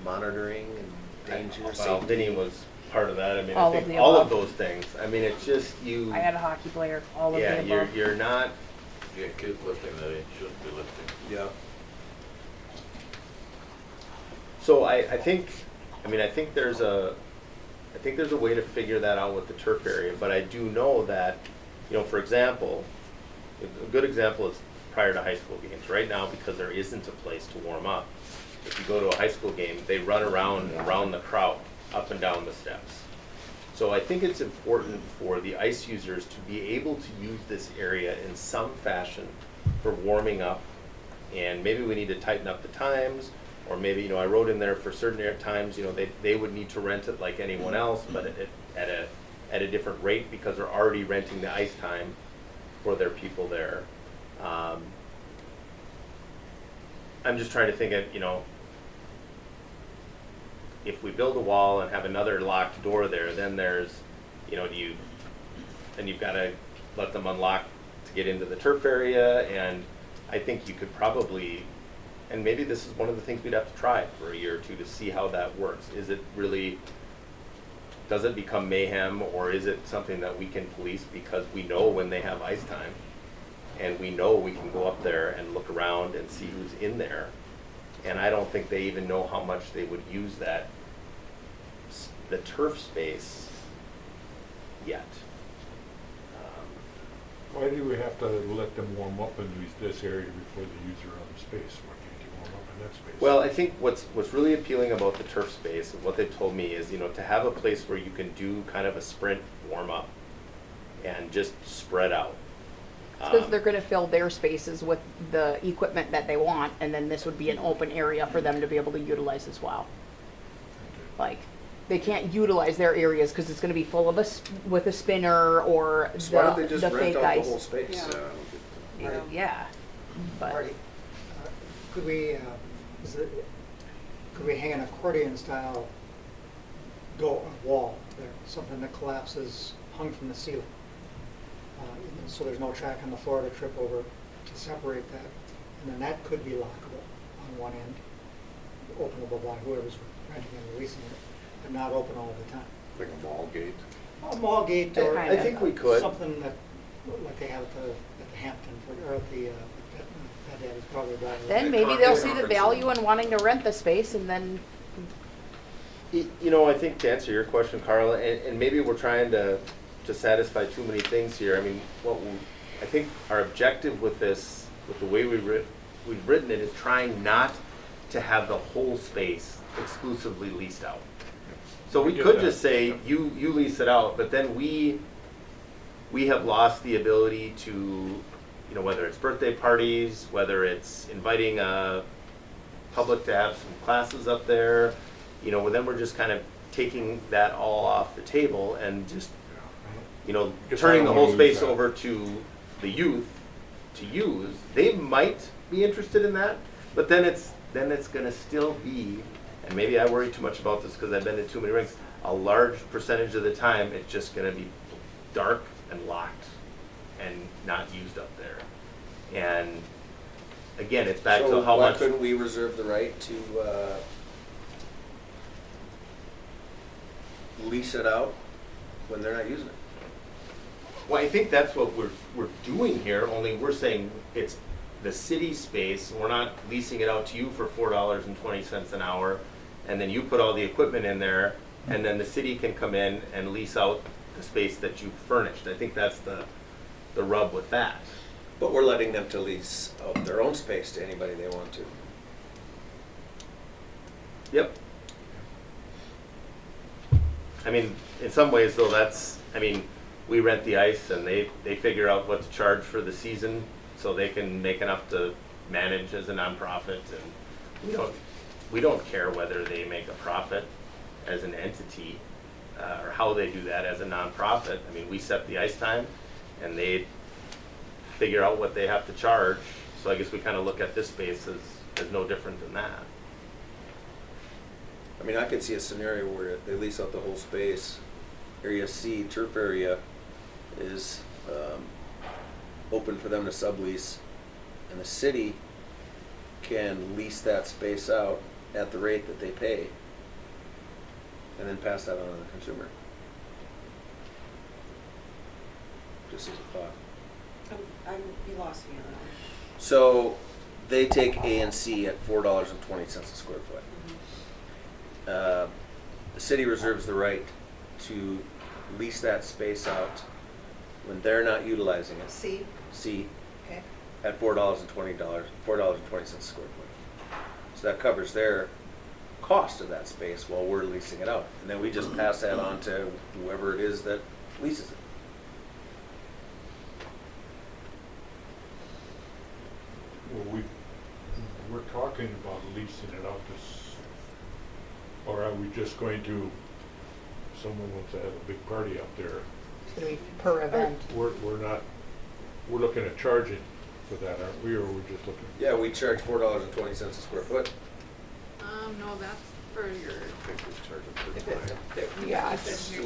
monitoring and danger, well, safety? Vinny was part of that. I mean, All I of think the all of above. those things. I mean, it's just you. I had a hockey player, all of Yeah, the above. you're not. Yeah, kids lifting that age shouldn't be lifting. Yeah. So I think there's a way to figure that out with the turf area, but I do know that, for example, a good example is prior to high school games. Right now, because there isn't a place to warm up, if you go to a high school game, they run around the crowd, up and down the steps. So I think it's important for the ice users to be able to use this area in some fashion for warming up, and maybe we need to tighten up the times, or maybe, I wrote in there for certain times, they would need to rent it like anyone else, but at a different rate because they're already renting the ice time for their people there. I'm just trying to think of, if we build a wall and have another locked door there, then there's, then you've got to let them unlock to get into the turf area, and I think you could probably, and maybe this is one of the things we'd have to try for a year or two to see how that works. Is it really, does it become mayhem, or is it something that we can police because we know when they have ice time, and we know we can go up there and look around and see who's in there? And I don't think they even know how much they would use the turf space yet. Why do we have to let them warm up in this area before they use their own space? Why can't you warm up in that space? Well, I think what's really appealing about the turf space, and what they've told me is, to have a place where you can do kind of a sprint warm up and just spread out. Because they're gonna fill their spaces with the equipment that they want, and then this would be an open area for them to be able to utilize as well. Like, they can't utilize their areas because it's gonna be full of with a spinner or So why don't they the just rent fake out the ice. whole space? Yeah. Yeah, but Marty, could we, could we hang an accordion style wall there, something that collapses, hung from the ceiling? So there's no track on the floor to trip over to separate that. And then that could be lockable on one end, openable by whoever's renting and leasing it, but not open all the time. Like a mall gate. A mall gate or I think we could. something that, like they have at the Hampton, or at the, that is probably right. then maybe they'll see the value in wanting to rent the space, and then I think to answer your question, Carla, and maybe we're trying to satisfy too many things here. I mean, I think our objective with this, with the way we've written it, is trying not to have the whole space exclusively leased out. So we get could that. just say, you lease it out, but then we have lost the ability to, whether it's birthday parties, whether it's inviting public to have some classes up there, then we're just kind of taking that all off the table and just, Guess I turning don't the whole wanna lose space that. over to the youth to use. They might be interested in that, but then it's going to still be, and maybe I worry too much about this because I've been to too many rinks, a large percentage of the time it's just going to be dark and locked and not used up there. And again, it's back to how why much. couldn't we reserve the right to lease it out when they're not using it? Well, I think that's what we're doing here, only we're saying it's the city space, we're not leasing it out to you for $4.20 an hour, and then you put all the equipment in there, and then the city can come in and lease out the space that you furnished. I think that's the rub with that. But we're letting them to lease out their own space to anybody they want to. Yep. I mean, in some ways though, we rent the ice and they figure out what to charge for the season so they can make enough to manage as a nonprofit, and we don't care whether they make a profit as an entity or how they do that as a nonprofit. I mean, we set the ice time and they figure out what they have to charge. So I guess we kind of look at this space as no different than that. I mean, I could see a scenario where they lease out the whole space. Area C, turf area, is open for them to sublease, and the city can lease that space out at the rate that they pay, and then pass that on to the consumer. Just as a thought. You lost me on that one. So they take A and C at $4.20 a square foot. The city reserves the right to lease that space out when they're not utilizing it. C, C okay. at $4.20 a square foot. So that covers their cost of that space while we're leasing it out, and then we just pass that on to whoever it is that leases it. Well, we're talking about leasing it out to, or are we just going to, someone wants to have a big party up there? It's gonna be per event. We're looking at charging for that, aren't we, or we're just looking? Yeah, we charge $4.20 a square foot. No, that's for your. If it's Yeah,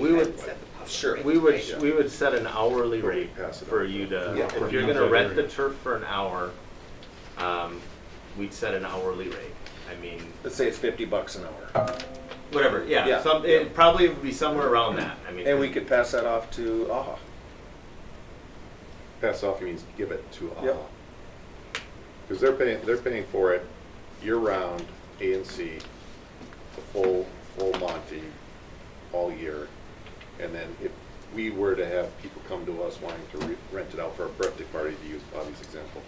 We would, set the public sure, rate we would, rate. we would set an hourly rate Pass it for on. you to, Yeah. if you're gonna rent the turf for an hour, we'd set an hourly rate. I mean, Let's say it's $50 an hour, whatever, yeah, Yeah. it probably would be somewhere around that, I mean. and we could pass that off to AHA. Pass off means give it to AHA. Yep. Because they're paying for it year-round, A and C, the full Monty, all year. And then if we were to have people come to us wanting to rent it out for a birthday party, to use Bobby's example,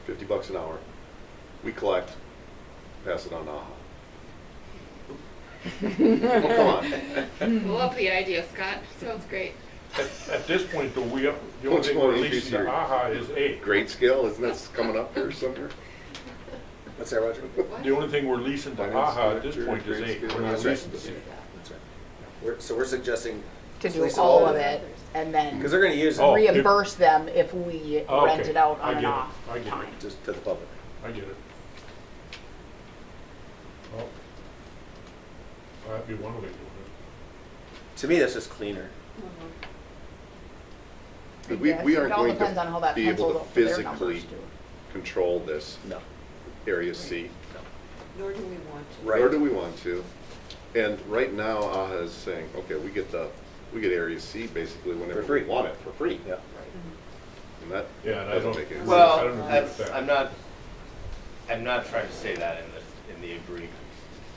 $50 an hour, we collect, pass it on to AHA. Well, come on. Love the idea, Scott. Sounds great. At this point, though, the only What's thing more we're increase leasing to your AHA is A. Grade scale, isn't that coming up here somewhere? What's that, Roger? The only thing we're leasing to Finance AHA at this director, point is grade A. scale. We're not That's right. leasing to C. That's right. So we're suggesting. to do lease all of it and then Because they're gonna use Oh, it if- reimburse them if we Okay, rent it out I on an get it. off I get it. time. just to the public. I get it. Well, that'd be one way of doing To me, that's just cleaner. But I guess. we It aren't all going depends on how to that be able pencils to out for their physically numbers, too. control this No. area C. Nor do we want to. Right. Nor do we want to. And right now, AHA is saying, okay, we get area C basically whenever For free. we want it, for free. Yeah. And that Yeah, and I doesn't don't- make any sense. Well, I don't agree with that. I'm not trying to say that in the agreement,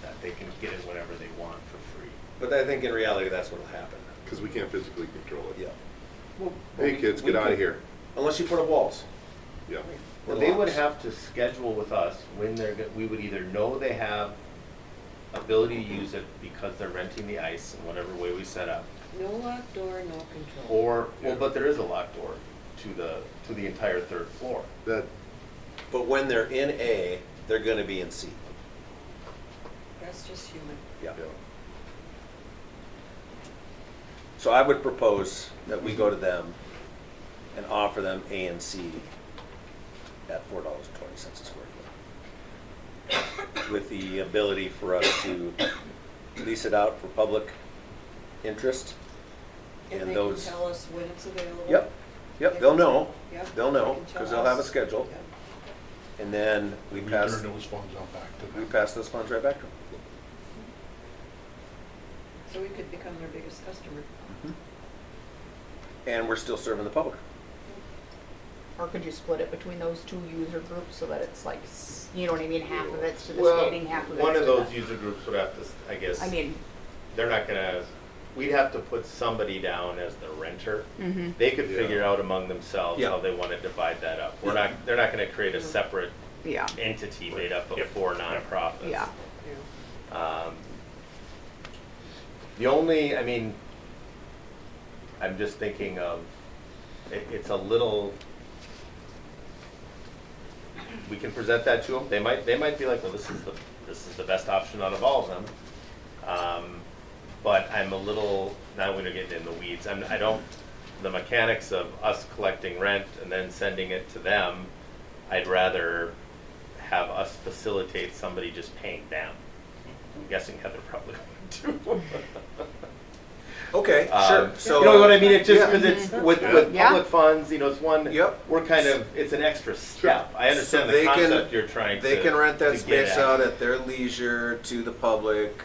that they can get it whenever they want for free. But I think in reality, that's what'll happen. Because we can't physically control it. Yeah. Hey, kids, get out of here. Unless you put up walls. Yeah. Well, they would have to schedule with us when we would either know they have ability to use it because they're renting the ice in whatever way we set up, No locked door, no control. or, well, but there is a locked door to the entire third floor. That, But when they're in A, they're gonna be in C. That's just human. Yeah. yeah. So I would propose that we go to them and offer them A and C at $4.20 a square foot. With the ability for us to lease it out for public interest. And And they those- can tell us when it's available. Yep, they'll know. Yep. They'll know, They can tell because they'll have a us. schedule. Yep. And then we it. pass, Return those funds out back to we them. pass those funds right back to them. So we could become their biggest customer. And we're still serving the public. Or could you split it between those two user groups so that it's like, you know what I mean, half of it's to the Well, skating, half of it's one to of the. those user groups would have to, I guess. I mean, They're not gonna, we'd have to put somebody down as the renter. mhm. They could Yeah. figure out among themselves Yeah. how they wanna divide that up. They're not gonna create a separate Yeah, entity made up of Yep. 4 nonprofits. yeah. The only, I mean, I'm just thinking of, it's a little, we can present that to them. They might be like, well, this is the best option out of all of them. But I'm a little, now we're gonna get in the weeds. I don't the mechanics of us collecting rent and then sending it to them, I'd rather have us facilitate somebody just paying them. I'm guessing Heather probably would too. Okay, sure. So you know what I mean? It's just yeah. because it's with Yeah. public funds, you know, it's one. Yep. We're kind of, it's an extra step. I understand So the they concept can- you're trying to. They can rent that to get space at. out at their leisure to the public.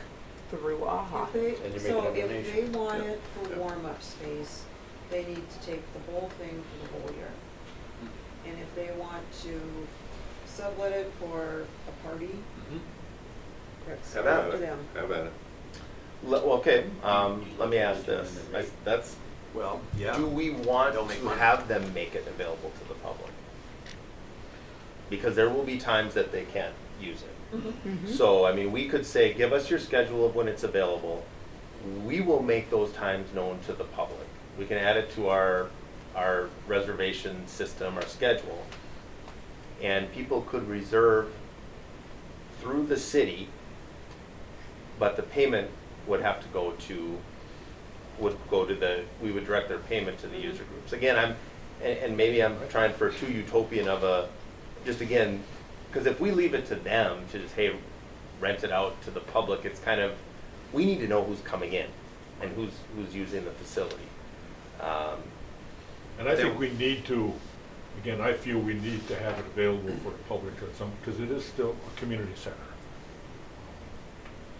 Through AHA. If they, And you're so making a if they donation. want it for warm-up space, they need to take the whole thing for the whole year. And if they want to sublet it for a party, that's Have up at to it. them. Have at it. Well, okay, let me ask this. That's, Well, yeah. do we want They'll make to money. have them make it available to the public? Because there will be times that they can't use it. So, I mean, we could say, give us your schedule of when it's available. We will make those times known to the public. We can add it to our reservation system, our schedule. And people could reserve through the city, but the payment would have to go to, we would direct their payment to the user groups. Again, and maybe I'm trying for too utopian of a, just again, because if we leave it to them to just, hey, rent it out to the public, it's kind of, we need to know who's coming in and who's using the facility. And I think we need to, again, I feel we need to have it available for the public at some, because it is still a community center.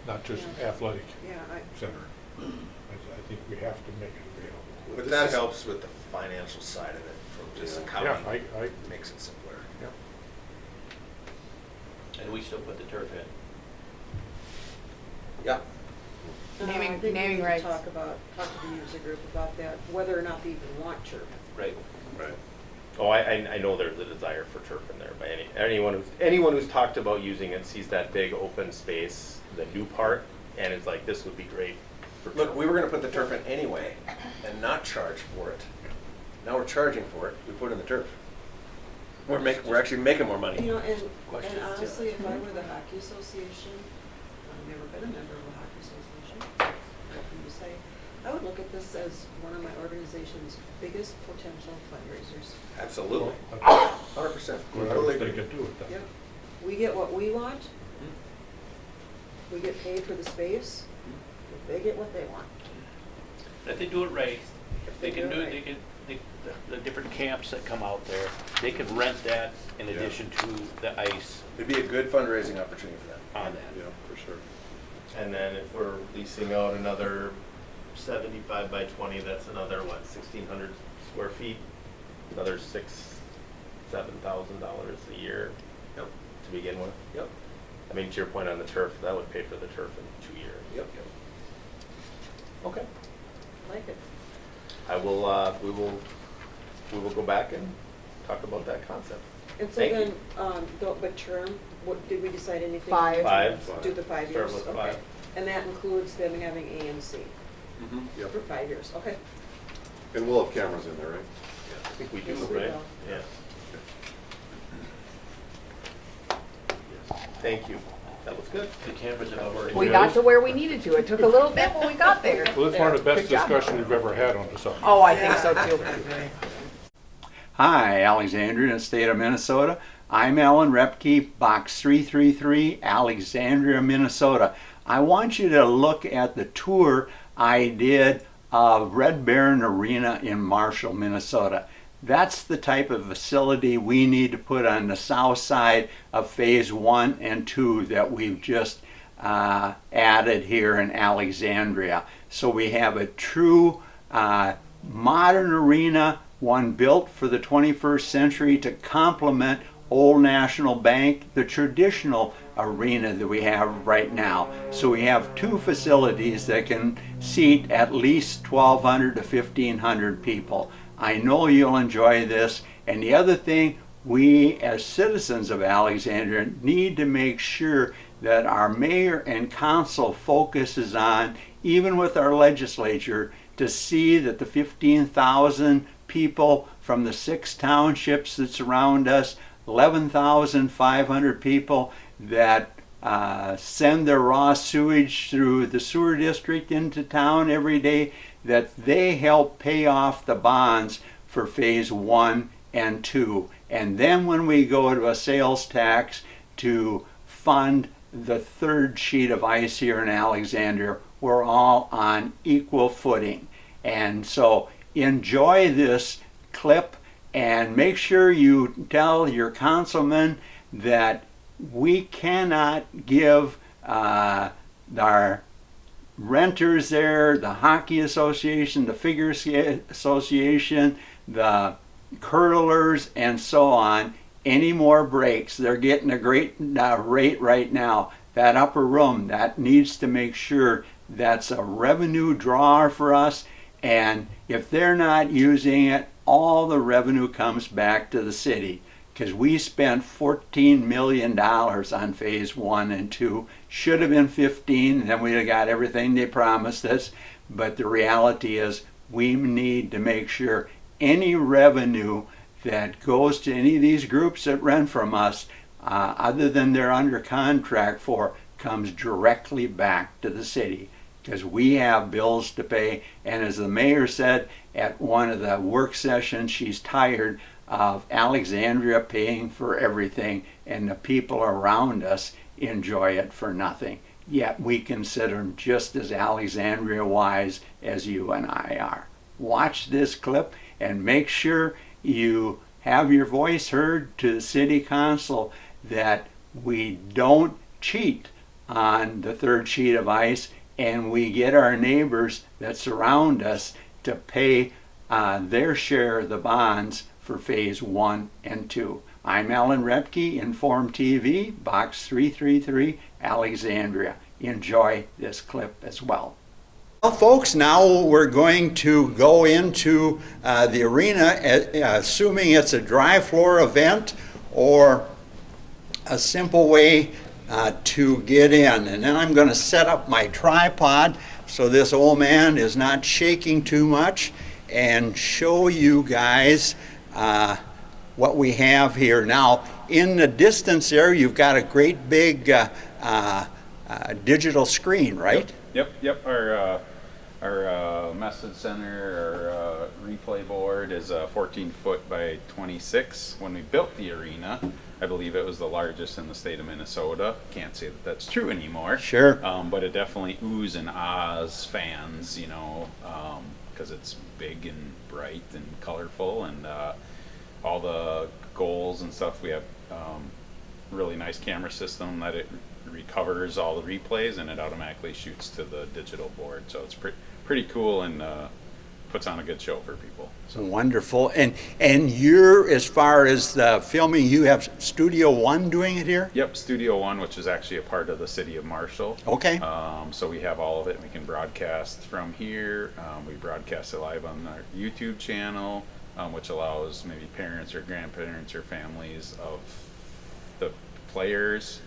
Not just Yeah. athletic Yeah, center. I think we have to make it available. But that helps with the financial side of it from just Yeah, accounting. I, Makes it simpler. And we still put the turf in. Yeah. Naming- I think we naming need to rights. talk to the user group about that, whether or not they even want turf. Right. Right. Oh, I know there's a desire for turf in there by anyone who's talked about using it sees that big open space, the new part, and it's like, this would be great for turf. Look, we were gonna put the turf in anyway and not charge for it. Now we're charging for it. We put in the turf. We're actually making more money. You know, and Questions? honestly, if I were the hockey association, I've never been a member of a hockey association, what can you say? I would look at this as one of my organization's biggest potential fundraisers. Absolutely. that's 100%. what I Totally was agree. thinking too with that. Yep. We get what we want, we get paid for the space, they get what they want. If they do it right, They do it right. the different camps that come out there, they can rent that in Yeah. addition to the ice It'd be a good fundraising opportunity for them. on that. Yeah, for sure. And then if we're leasing out another 75 by 20, that's another, what, 1,600 square feet? Another $7,000 a year Yep. to begin with. Yep. I mean, to your point on the turf, that would pay for the turf in 2 years. Yep. Okay. Like it. We will go back and talk about that concept. And so Thank then, you. but term, what, did we decide anything? 5. 5. Do the 5 Start years, with okay. 5. And that includes them having AMC Yep. for 5 years, okay. And we'll have cameras in there, right? I think we do, Yes, we right? will. Yeah. Thank you. That was good. The cameras have already. We got to where we needed to. It took a little bit, but we got there. Well, it's one of the best Good job. discussions we've ever had on this subject. Oh, I think so too. Hi, Alexandria in the state of Minnesota. I'm Alan Repke, Box 333, Alexandria, Minnesota. I want you to look at the tour I did of Red Baron Arena in Marshall, Minnesota. That's the type of facility we need to put on the south side of Phase 1 and 2 that we've just added here in Alexandria. So we have a true modern arena, one built for the 21st century to complement Old National Bank, the traditional arena that we have right now. So we have two facilities that can seat at least 1,200 to 1,500 people. I know you'll enjoy this. And the other thing, we as citizens of Alexandria need to make sure that our mayor and council focuses on, even with our legislature, to see that the 15,000 people from the 6 townships that surround us, 11,500 people that send their raw sewage through the sewer district into town every day, that they help pay off the bonds for phase 1 and 2. And then when we go to a sales tax to fund the third sheet of ice here in Alexandria, we're all on equal footing. And so enjoy this clip and make sure you tell your councilman that we cannot give our renters there, the hockey association, the figure association, the curlers, and so on, any more breaks. They're getting a great rate right now. That upper room, that needs to make sure that's a revenue drawer for us, and if they're not using it, all the revenue comes back to the city, because we spent $14 million on phase 1 and 2. Should have been 15, and then we'd have got everything they promised us. But the reality is we need to make sure any revenue that goes to any of these groups that rent from us, other than they're under contract for, comes directly back to the city, because we have bills to pay. And as the mayor said at one of the work sessions, she's tired of Alexandria paying for everything and the people around us enjoy it for nothing. Yet we consider them just as Alexandria wise as you and I are. Watch this clip and make sure you have your voice heard to the city council that we don't cheat on the third sheet of ice, and we get our neighbors that surround us to pay their share of the bonds for phase 1 and 2. I'm Alan Repke, Inform TV, Box 333, Alexandria. Enjoy this clip as well. Well, folks, now we're going to go into the arena, assuming it's a dry floor event or a simple way to get in. And then I'm going to set up my tripod so this old man is not shaking too much and show you guys what we have here. Now, in the distance there, you've got a great big digital screen, right? Yep. Our message center, our replay board is 14 foot by 26. When we built the arena, I believe it was the largest in the state of Minnesota. Can't say that that's true anymore. Sure. But it definitely oohs and ahs fans, because it's big and bright and colorful, and all the goals and stuff. We have really nice camera system that it recovers all the replays and it automatically shoots to the digital board. So it's pretty cool and puts on a good show for people. So wonderful. And you're, as far as the filming, you have Studio One doing it here? Yep, Studio One, which is actually a part of the city of Marshall. Okay. So we have all of it. We can broadcast from here. We broadcast it live on our YouTube channel, which allows maybe parents or grandparents or families of the players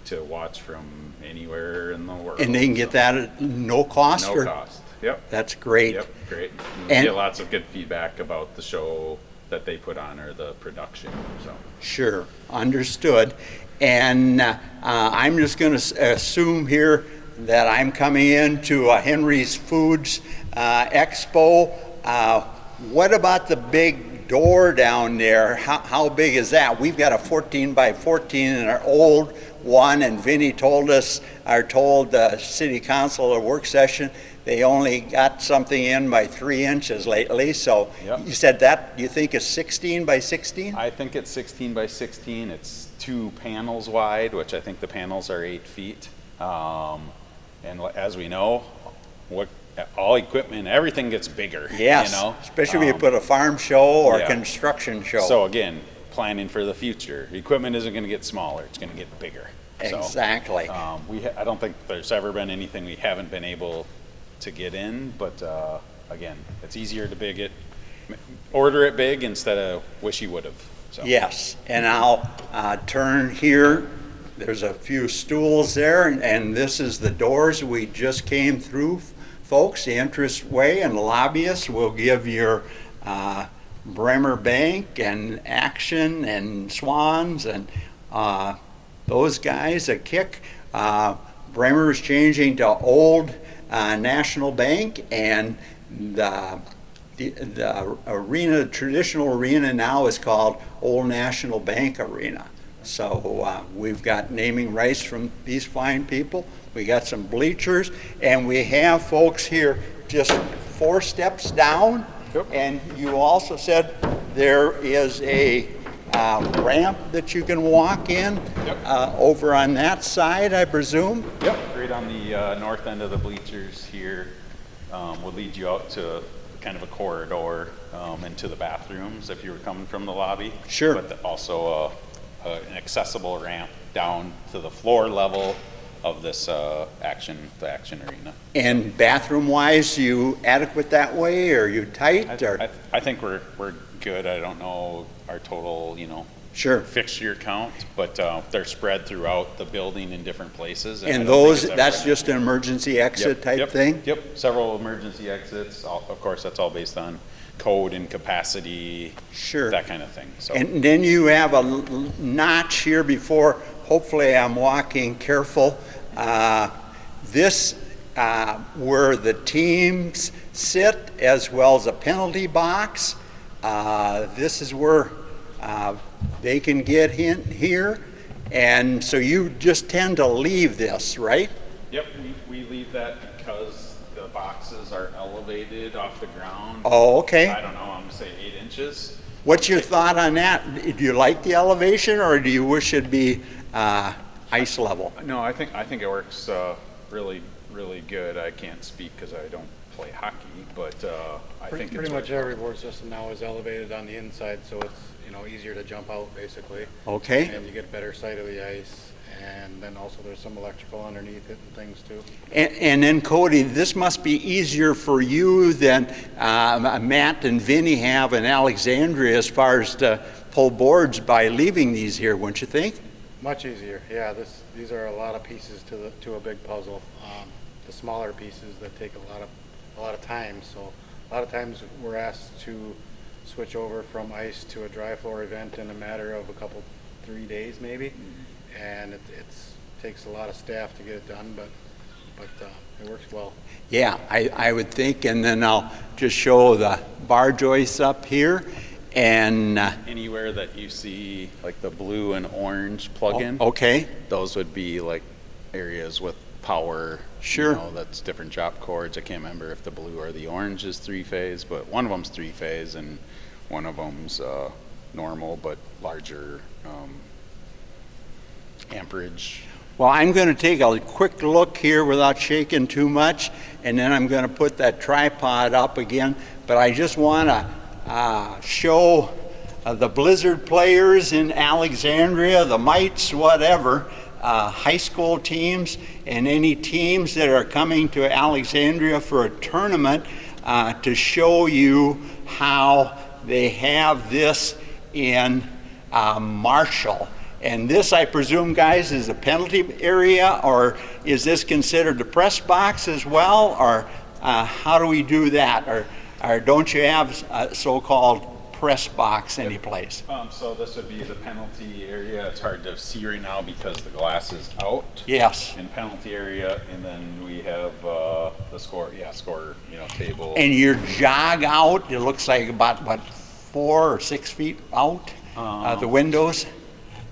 to watch from anywhere in the world. And they can get that at no cost? No cost. Yep. That's great. Yep, great. We get lots of good feedback about the show that they put on or the production. So. Sure, understood. And I'm just going to assume here that I'm coming into Henry's Foods Expo. What about the big door down there? How big is that? We've got a 14 by 14 in our old one, and Vinny told the city council at a work session they only got something in by 3 inches lately. So yep. You said that you think is 16 by 16? I think it's 16 by 16. It's 2 panels wide, which I think the panels are 8 feet. And as we know, all equipment, everything gets bigger. Yes, especially when you put a farm show or a construction show. So again, planning for the future. Equipment isn't going to get smaller; it's going to get bigger. Exactly. So, I don't think there's ever been anything we haven't been able to get in, but again, it's easier to order it big instead of wish you would have. So. Yes, and I'll turn here. There's a few stools there, and this is the doors we just came through. Folks, the entranceway and lobbyists will give your Bremer Bank and Action and Swans and those guys a kick. Bremer's changing to Old National Bank, and the arena, traditional arena now is called Old National Bank Arena. So we've got naming rights from these fine people. We got some bleachers, and we have folks here just 4 steps down. Yep. And you also said there is a ramp that you can walk in. Yep. Over on that side, I presume. Yep, right on the north end of the bleachers here. Will lead you out to kind of a corridor into the bathrooms if you were coming from the lobby. Sure. But also an accessible ramp down to the floor level of this the action arena. And bathroom-wise, you adequate that way, or you tight, or? I think we're good. I don't know our total, Sure. fixture count, but they're spread throughout the building in different places. And I don't think those, it's that's ever- just an emergency exit Yep, type yep, thing? Yep, several emergency exits. Of course, that's all based on code and capacity, Sure. that kind of thing. So And then you have a notch here before, hopefully I'm walking careful. This, where the teams sit, as well as a penalty box. This is where they can get in here. And so you just tend to leave this, right? yep, we leave that because the boxes are elevated off the ground. Oh, okay. I don't know, I'm gonna say 8 inches. What's your thought on that? Do you like the elevation, or do you wish it'd be ice level? No, I think it works really, really good. I can't speak because I don't play hockey, but I think it's Pretty much worked every board system now is elevated on the inside, so it's, easier to jump out, basically. Okay. And you get better sight of the ice, and then also there's some electrical underneath it and things too. And then Cody, this must be easier for you than Matt and Vinny have in Alexandria as far as to pull boards by leaving these here, wouldn't you think? Much easier, yeah. These are a lot of pieces to a big puzzle. The smaller pieces that take a lot of time. So a lot of times we're asked to switch over from ice to a dry floor event in a matter of 3 days maybe, and it takes a lot of staff to get it done, but it works well. Yeah, I would think, and then I'll just show the bar joists up here, and anywhere that you see like the blue and orange plug-in. Okay. Those would be like areas with power. Sure. That's different drop cords. I can't remember if the blue or the orange is 3-phase, but one of them's 3-phase and one of them's normal but larger amperage. Well, I'm going to take a quick look here without shaking too much, and then I'm going to put that tripod up again. But I just want to show the Blizzard players in Alexandria, the Mites, whatever, high school teams, and any teams that are coming to Alexandria for a tournament to show you how they have this in Marshall. And this, I presume, guys, is a penalty area, or is this considered a press box as well, or how do we do that? Or don't you have a so-called press box anyplace? So this would be the penalty area. It's hard to see right now because the glass is out. Yes. In penalty area, and then we have the score table. And your jog out, it looks like about, 4 or 6 feet out, the windows?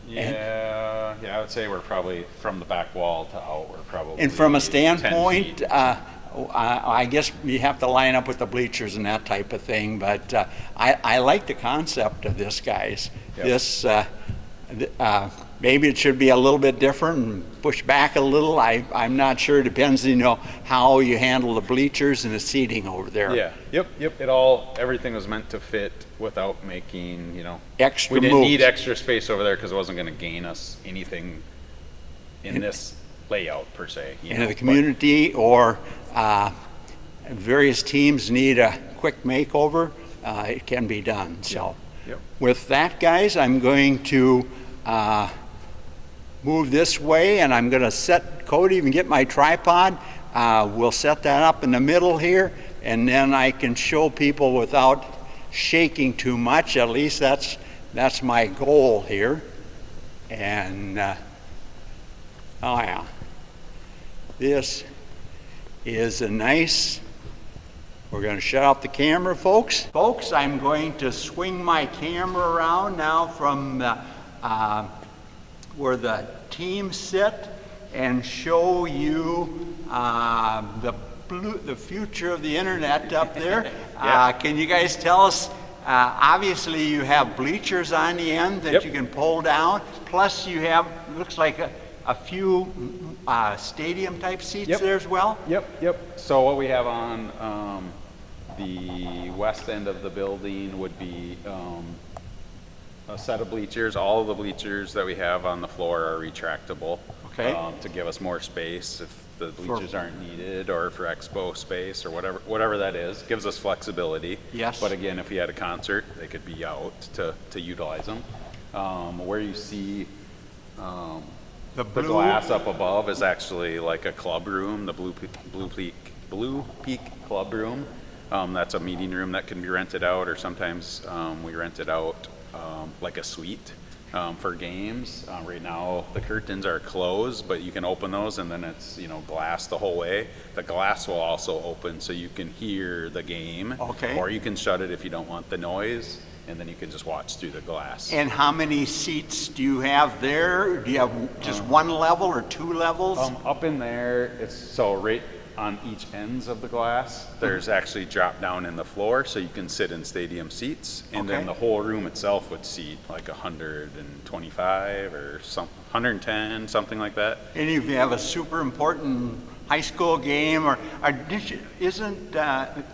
Yeah, I would say we're probably from the back wall to out, we're probably. And from a 10 standpoint, feet. I guess you have to line up with the bleachers and that type of thing, but I like the concept of this, guys. Yep. This, maybe it should be a little bit different and push back a little. I'm not sure. It depends, how you handle the bleachers and the seating over there. Yeah, yep. Everything was meant to fit without making, Extra we didn't moves. need extra space over there because it wasn't going to gain us anything in this layout per se. And if the community or various teams need a quick makeover, it can be done. So Yep. with that, guys, I'm going to move this way, and I'm going to set Cody and get my tripod. We'll set that up in the middle here, and then I can show people without shaking too much. At least that's my goal here. And oh yeah, this is a nice We're going to shut off the camera, folks. Folks, I'm going to swing my camera around now from where the teams sit and show you the future of the internet up there. Can you guys tell us? Obviously, you have bleachers on the end that you can pull down. Plus, you have looks like a few stadium type seats there as well. Yep. So what we have on the west end of the building would be a set of bleachers. All of the bleachers that we have on the floor are retractable. Okay. To give us more space if the bleachers aren't needed, or for expo space or whatever that is. Gives us flexibility. Yes. But again, if we had a concert, they could be out to utilize them. Where you see the glass up above is actually like a club room, the Blue Peak Club Room. That's a meeting room that can be rented out, or sometimes we rent it out like a suite for games. Right now the curtains are closed, but you can open those and then it's glass the whole way. The glass will also open so you can hear the game. Okay. Or you can shut it if you don't want the noise, and then you can just watch through the glass. And how many seats do you have there? Do you have just one level or two levels? Up in there, it's so right on each ends of the glass, there's actually drop down in the floor, so you can sit in stadium seats, and then the whole room itself would seat like 125 or 110, something like that. And if you have a super important high school game, or isn't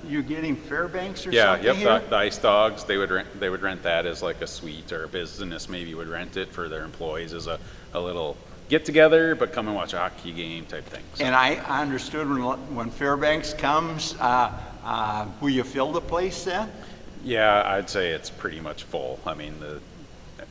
you getting Fairbanks or something here? The Ice Dogs, they would rent that as like a suite, or a business maybe would rent it for their employees as a little get together, but come and watch a hockey game type thing. So. And I understood when Fairbanks comes, will you fill the place then? Yeah, I'd say it's pretty much full. I mean,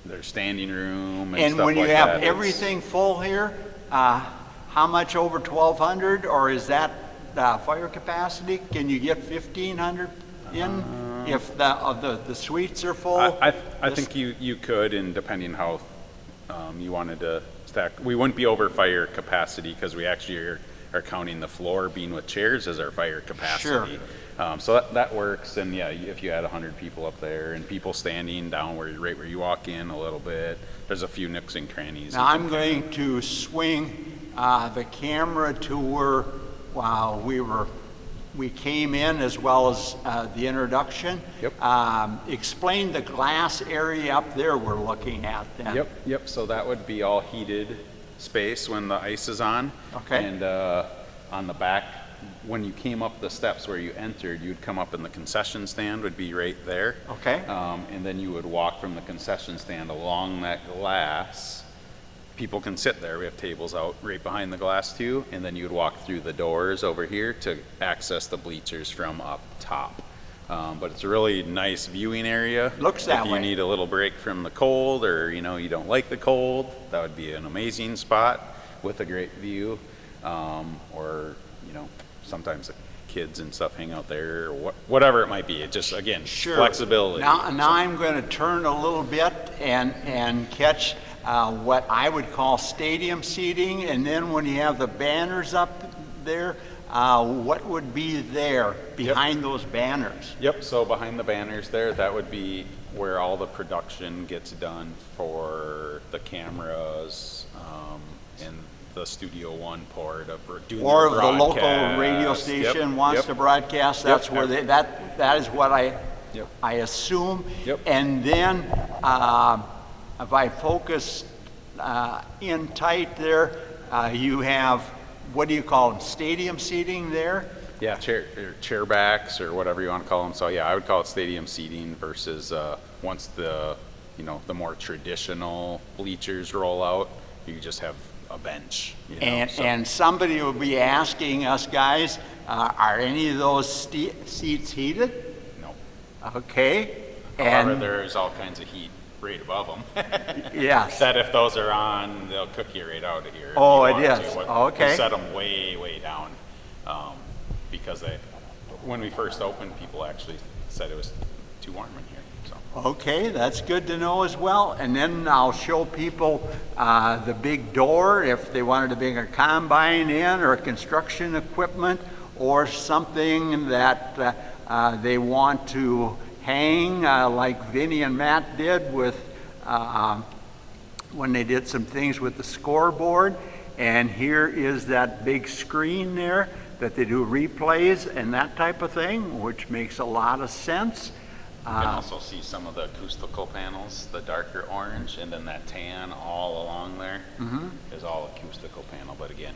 there's standing room and stuff like that. And when you have everything full here, how much over 1,200, or is that fire capacity? Can you get 1,500 in if the suites are full? I think you could, and depending how you wanted to stack. We wouldn't be over fire capacity because we actually are counting the floor being with chairs as our fire capacity. Sure. So that works, and yeah, if you had 100 people up there and people standing down right where you walk in a little bit, there's a few nooks and crannies. Now I'm going to swing the camera to where we came in, as well as the introduction. Explain the glass area up there we're looking at then. Yep. So that would be all heated space when the ice is on. Okay. And on the back, when you came up the steps where you entered, you'd come up and the concession stand would be right there. Okay. And then you would walk from the concession stand along that glass. People can sit there. We have tables out right behind the glass too, and then you would walk through the doors over here to access the bleachers from up top. But it's a really nice viewing area. Looks that way. If you need a little break from the cold, or you don't like the cold, that would be an amazing spot with a great view. Or sometimes the kids and stuff hang out there, or whatever it might be. It just, again, flexibility. Now I'm going to turn a little bit and catch what I would call stadium seating, and then when you have the banners up there, what would be there behind those banners? So behind the banners there, that would be where all the production gets done for the cameras and the Studio One part of doing or the if the local radio station wants to broadcast, that's where that is what I assume. And then if I focus in tight there, you have, what do you call them, stadium seating there? Yeah, chair backs or whatever you want to call them. So yeah, I would call it stadium seating versus once the more traditional bleachers roll out, you just have a bench. And somebody will be asking us guys, are any of those seats heated? No. Okay. However, there's all kinds of heat right above them. Yes. That if those are on, they'll cook you right out of here. Oh, it is. Okay. We set them way down because when we first opened, people actually said it was too warm in here. So. Okay, that's good to know as well. And then I'll show people the big door if they wanted to bring a combine in or construction equipment or something that they want to hang like Vinny and Matt did with when they did some things with the scoreboard. And here is that big screen there that they do replays and that type of thing, which makes a lot of sense. You can also see some of the acoustical panels, the darker orange, and then that tan all along there is all acoustical panel. But again,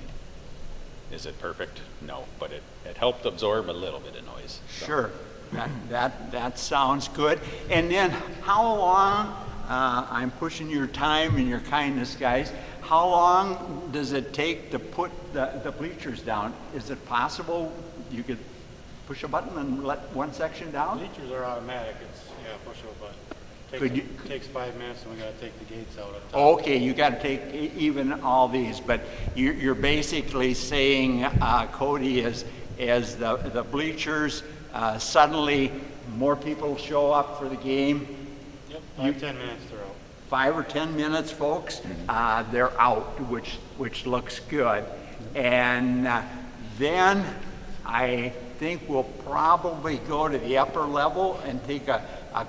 is it perfect? No, but it helped absorb a little bit of noise. So. Sure, that sounds good. And then how long, I'm pushing your time and your kindness, guys, how long does it take to put the bleachers down? Is it possible you could push a button and let one section down? Bleachers are automatic. It's, yeah, push a button. Takes 5 minutes, and we gotta take the gates out of the top. Okay, you got to take even all these, but you're basically saying, Cody, as the bleachers, suddenly more people show up for the game. Yep, 5-10 minutes they're out. 5 or 10 minutes, folks, they're out, which looks good. And then I think we'll probably go to the upper level and take a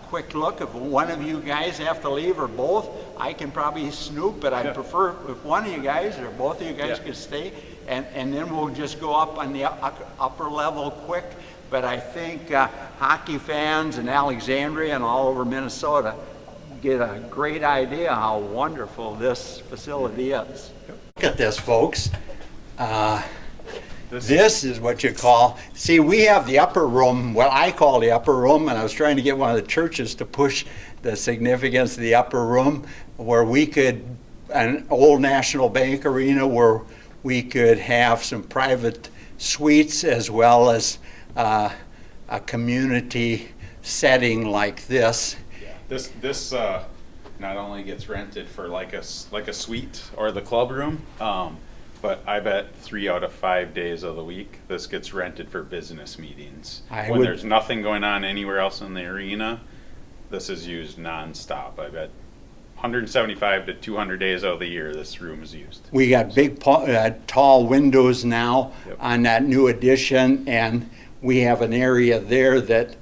quick look. If one of you guys have to leave or both, I can probably snoop, but I'd prefer if one of you guys or both of you guys could stay, and then we'll just go up on the upper level quick. But I think hockey fans in Alexandria and all over Minnesota get a great idea how wonderful this facility is. Look at this, folks. This is what you call, see, we have the upper room, what I call the upper room, and I was trying to get one of the churches to push the significance of the upper room, where we could, an old National Bank arena where we could have some private suites as well as a community setting like this. Yeah. This not only gets rented for like a suite or the club room, but I bet 3 out of 5 days of the week, this gets rented for business meetings. When there's nothing going on anywhere else in the arena, this is used nonstop. I bet 175 to 200 days out of the year, this room is used. We got big, tall windows now on that new addition, and we have an area there that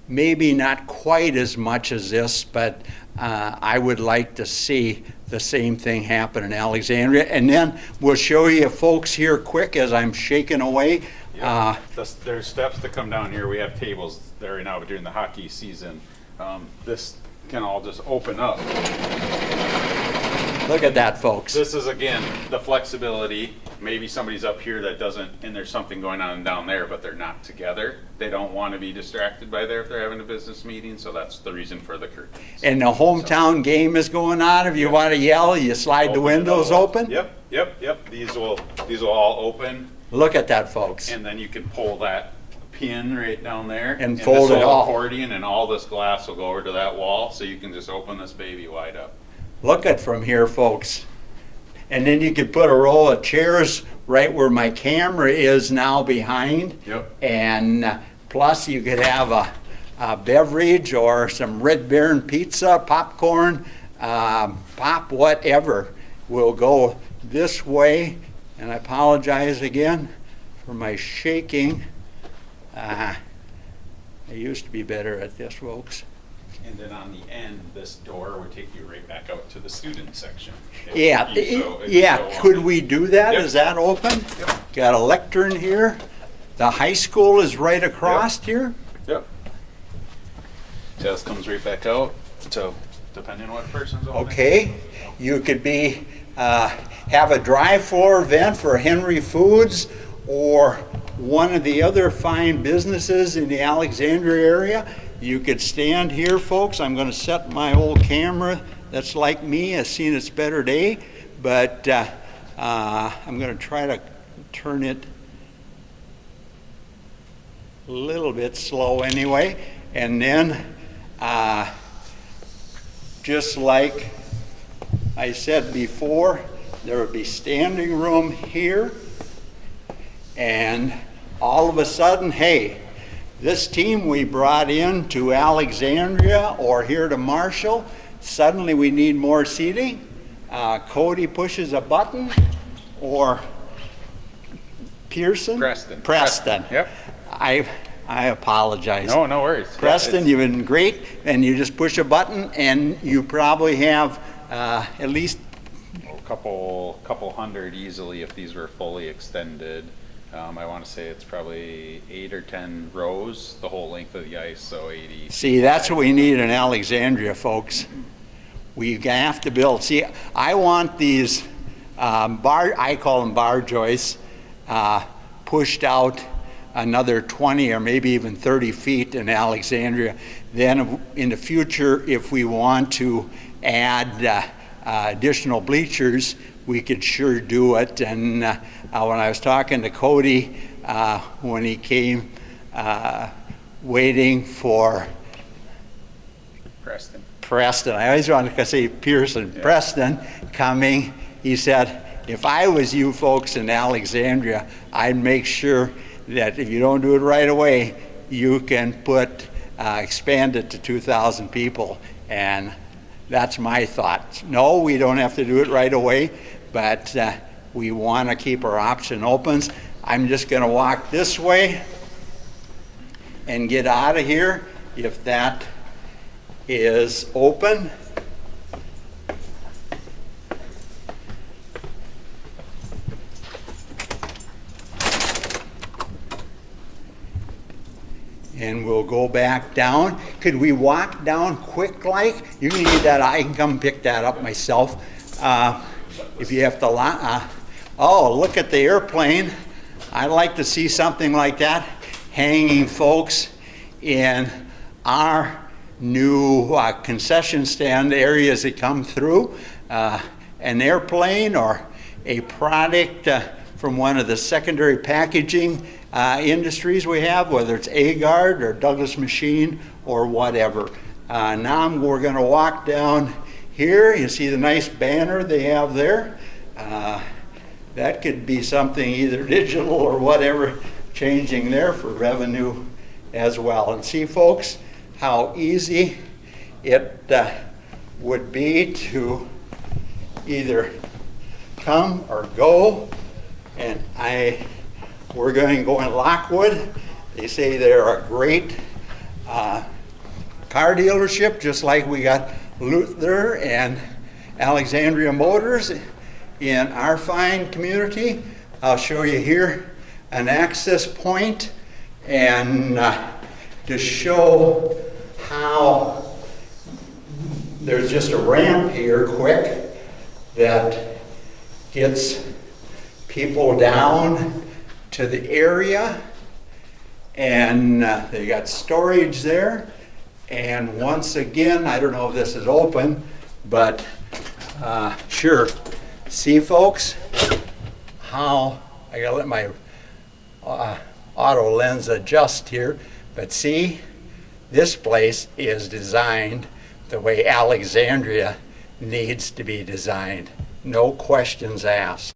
maybe not quite as much as this, but I would like to see the same thing happen in Alexandria. And then we'll show you folks here quick as I'm shaking away. Yeah. There's steps to come down here. We have tables there right now, but during the hockey season, this can all just open up. Look at that, folks. This is, again, the flexibility. Maybe somebody's up here that doesn't, and there's something going on down there, but they're not together. They don't want to be distracted by there if they're having a business meeting, so that's the reason for the curtains. And the hometown game is going on. If you want to yell, you slide the windows open. Yep. These will all open. Look at that, folks. And then you can pull that pin right down there and fold it all. Accordion, and all this glass will go over to that wall, so you can just open this baby wide up. Look at from here, folks. And then you could put a row of chairs right where my camera is now behind. Yep. And plus you could have a beverage or some Red Baron pizza, popcorn, pop, whatever. We'll go this way. And I apologize again for my shaking. I used to be better at this, folks. And then on the end, this door would take you right back out to the student section. Could we do that? Yep. Is that open? Yep. Got a lectern here. The high school is right across here. Yep. So this comes right back out. So depending on what person's on. Okay. You could be have a dry floor event for Henry Foods or one of the other fine businesses in the Alexandria area. You could stand here, folks. I'm going to set my old camera that's like me, has seen its better day, but I'm going to try to turn it a little bit slow anyway. And then, just like I said before, there would be standing room here, and all of a sudden, hey, this team we brought in to Alexandria or here to Marshall, suddenly we need more seating. Cody pushes a button, or Preston. Yep. I apologize. No, no worries. Yeah, Preston, it's- you've been great, and you just push a button, and you probably have at least a couple hundred easily if these were fully extended. I want to say it's probably 8 or 10 rows, the whole length of the ice, so 80. See, that's what we need in Alexandria, folks. We have to build. See, I want these I call them bar joists, pushed out another 20 or maybe even 30 feet in Alexandria. Then in the future, if we want to add additional bleachers, we could sure do it. And when I was talking to Cody, when he came waiting for Preston, I always wanted to say Pearson, yeah. Preston coming, he said, if I was you folks in Alexandria, I'd make sure that if you don't do it right away, you can expand it to 2,000 people. And that's my thought. No, we don't have to do it right away, but we want to keep our option open. I'm just going to walk this way and get out of here if that is open. And we'll go back down. Could we walk down quick like? You can need that, I can come pick that up myself. If you have to, oh, look at the airplane. I'd like to see something like that hanging, folks, in our new concession stand areas that come through. An airplane or a product from one of the secondary packaging industries we have, whether it's Agard or Douglas Machine or whatever. Now we're going to walk down here. You see the nice banner they have there. That could be something either digital or whatever changing there for revenue as well. And see, folks, how easy it would be to either come or go. And we're going to go in Lockwood. They say they're a great car dealership, just like we got Luther and Alexandria Motors in our fine community. I'll show you here an access point and to show how there's just a ramp here quick that gets people down to the area, and they got storage there. And once again, I don't know if this is open, but sure. See, folks, how I gotta let my auto lens adjust here, but see, this place is designed the way Alexandria needs to be designed. No questions asked.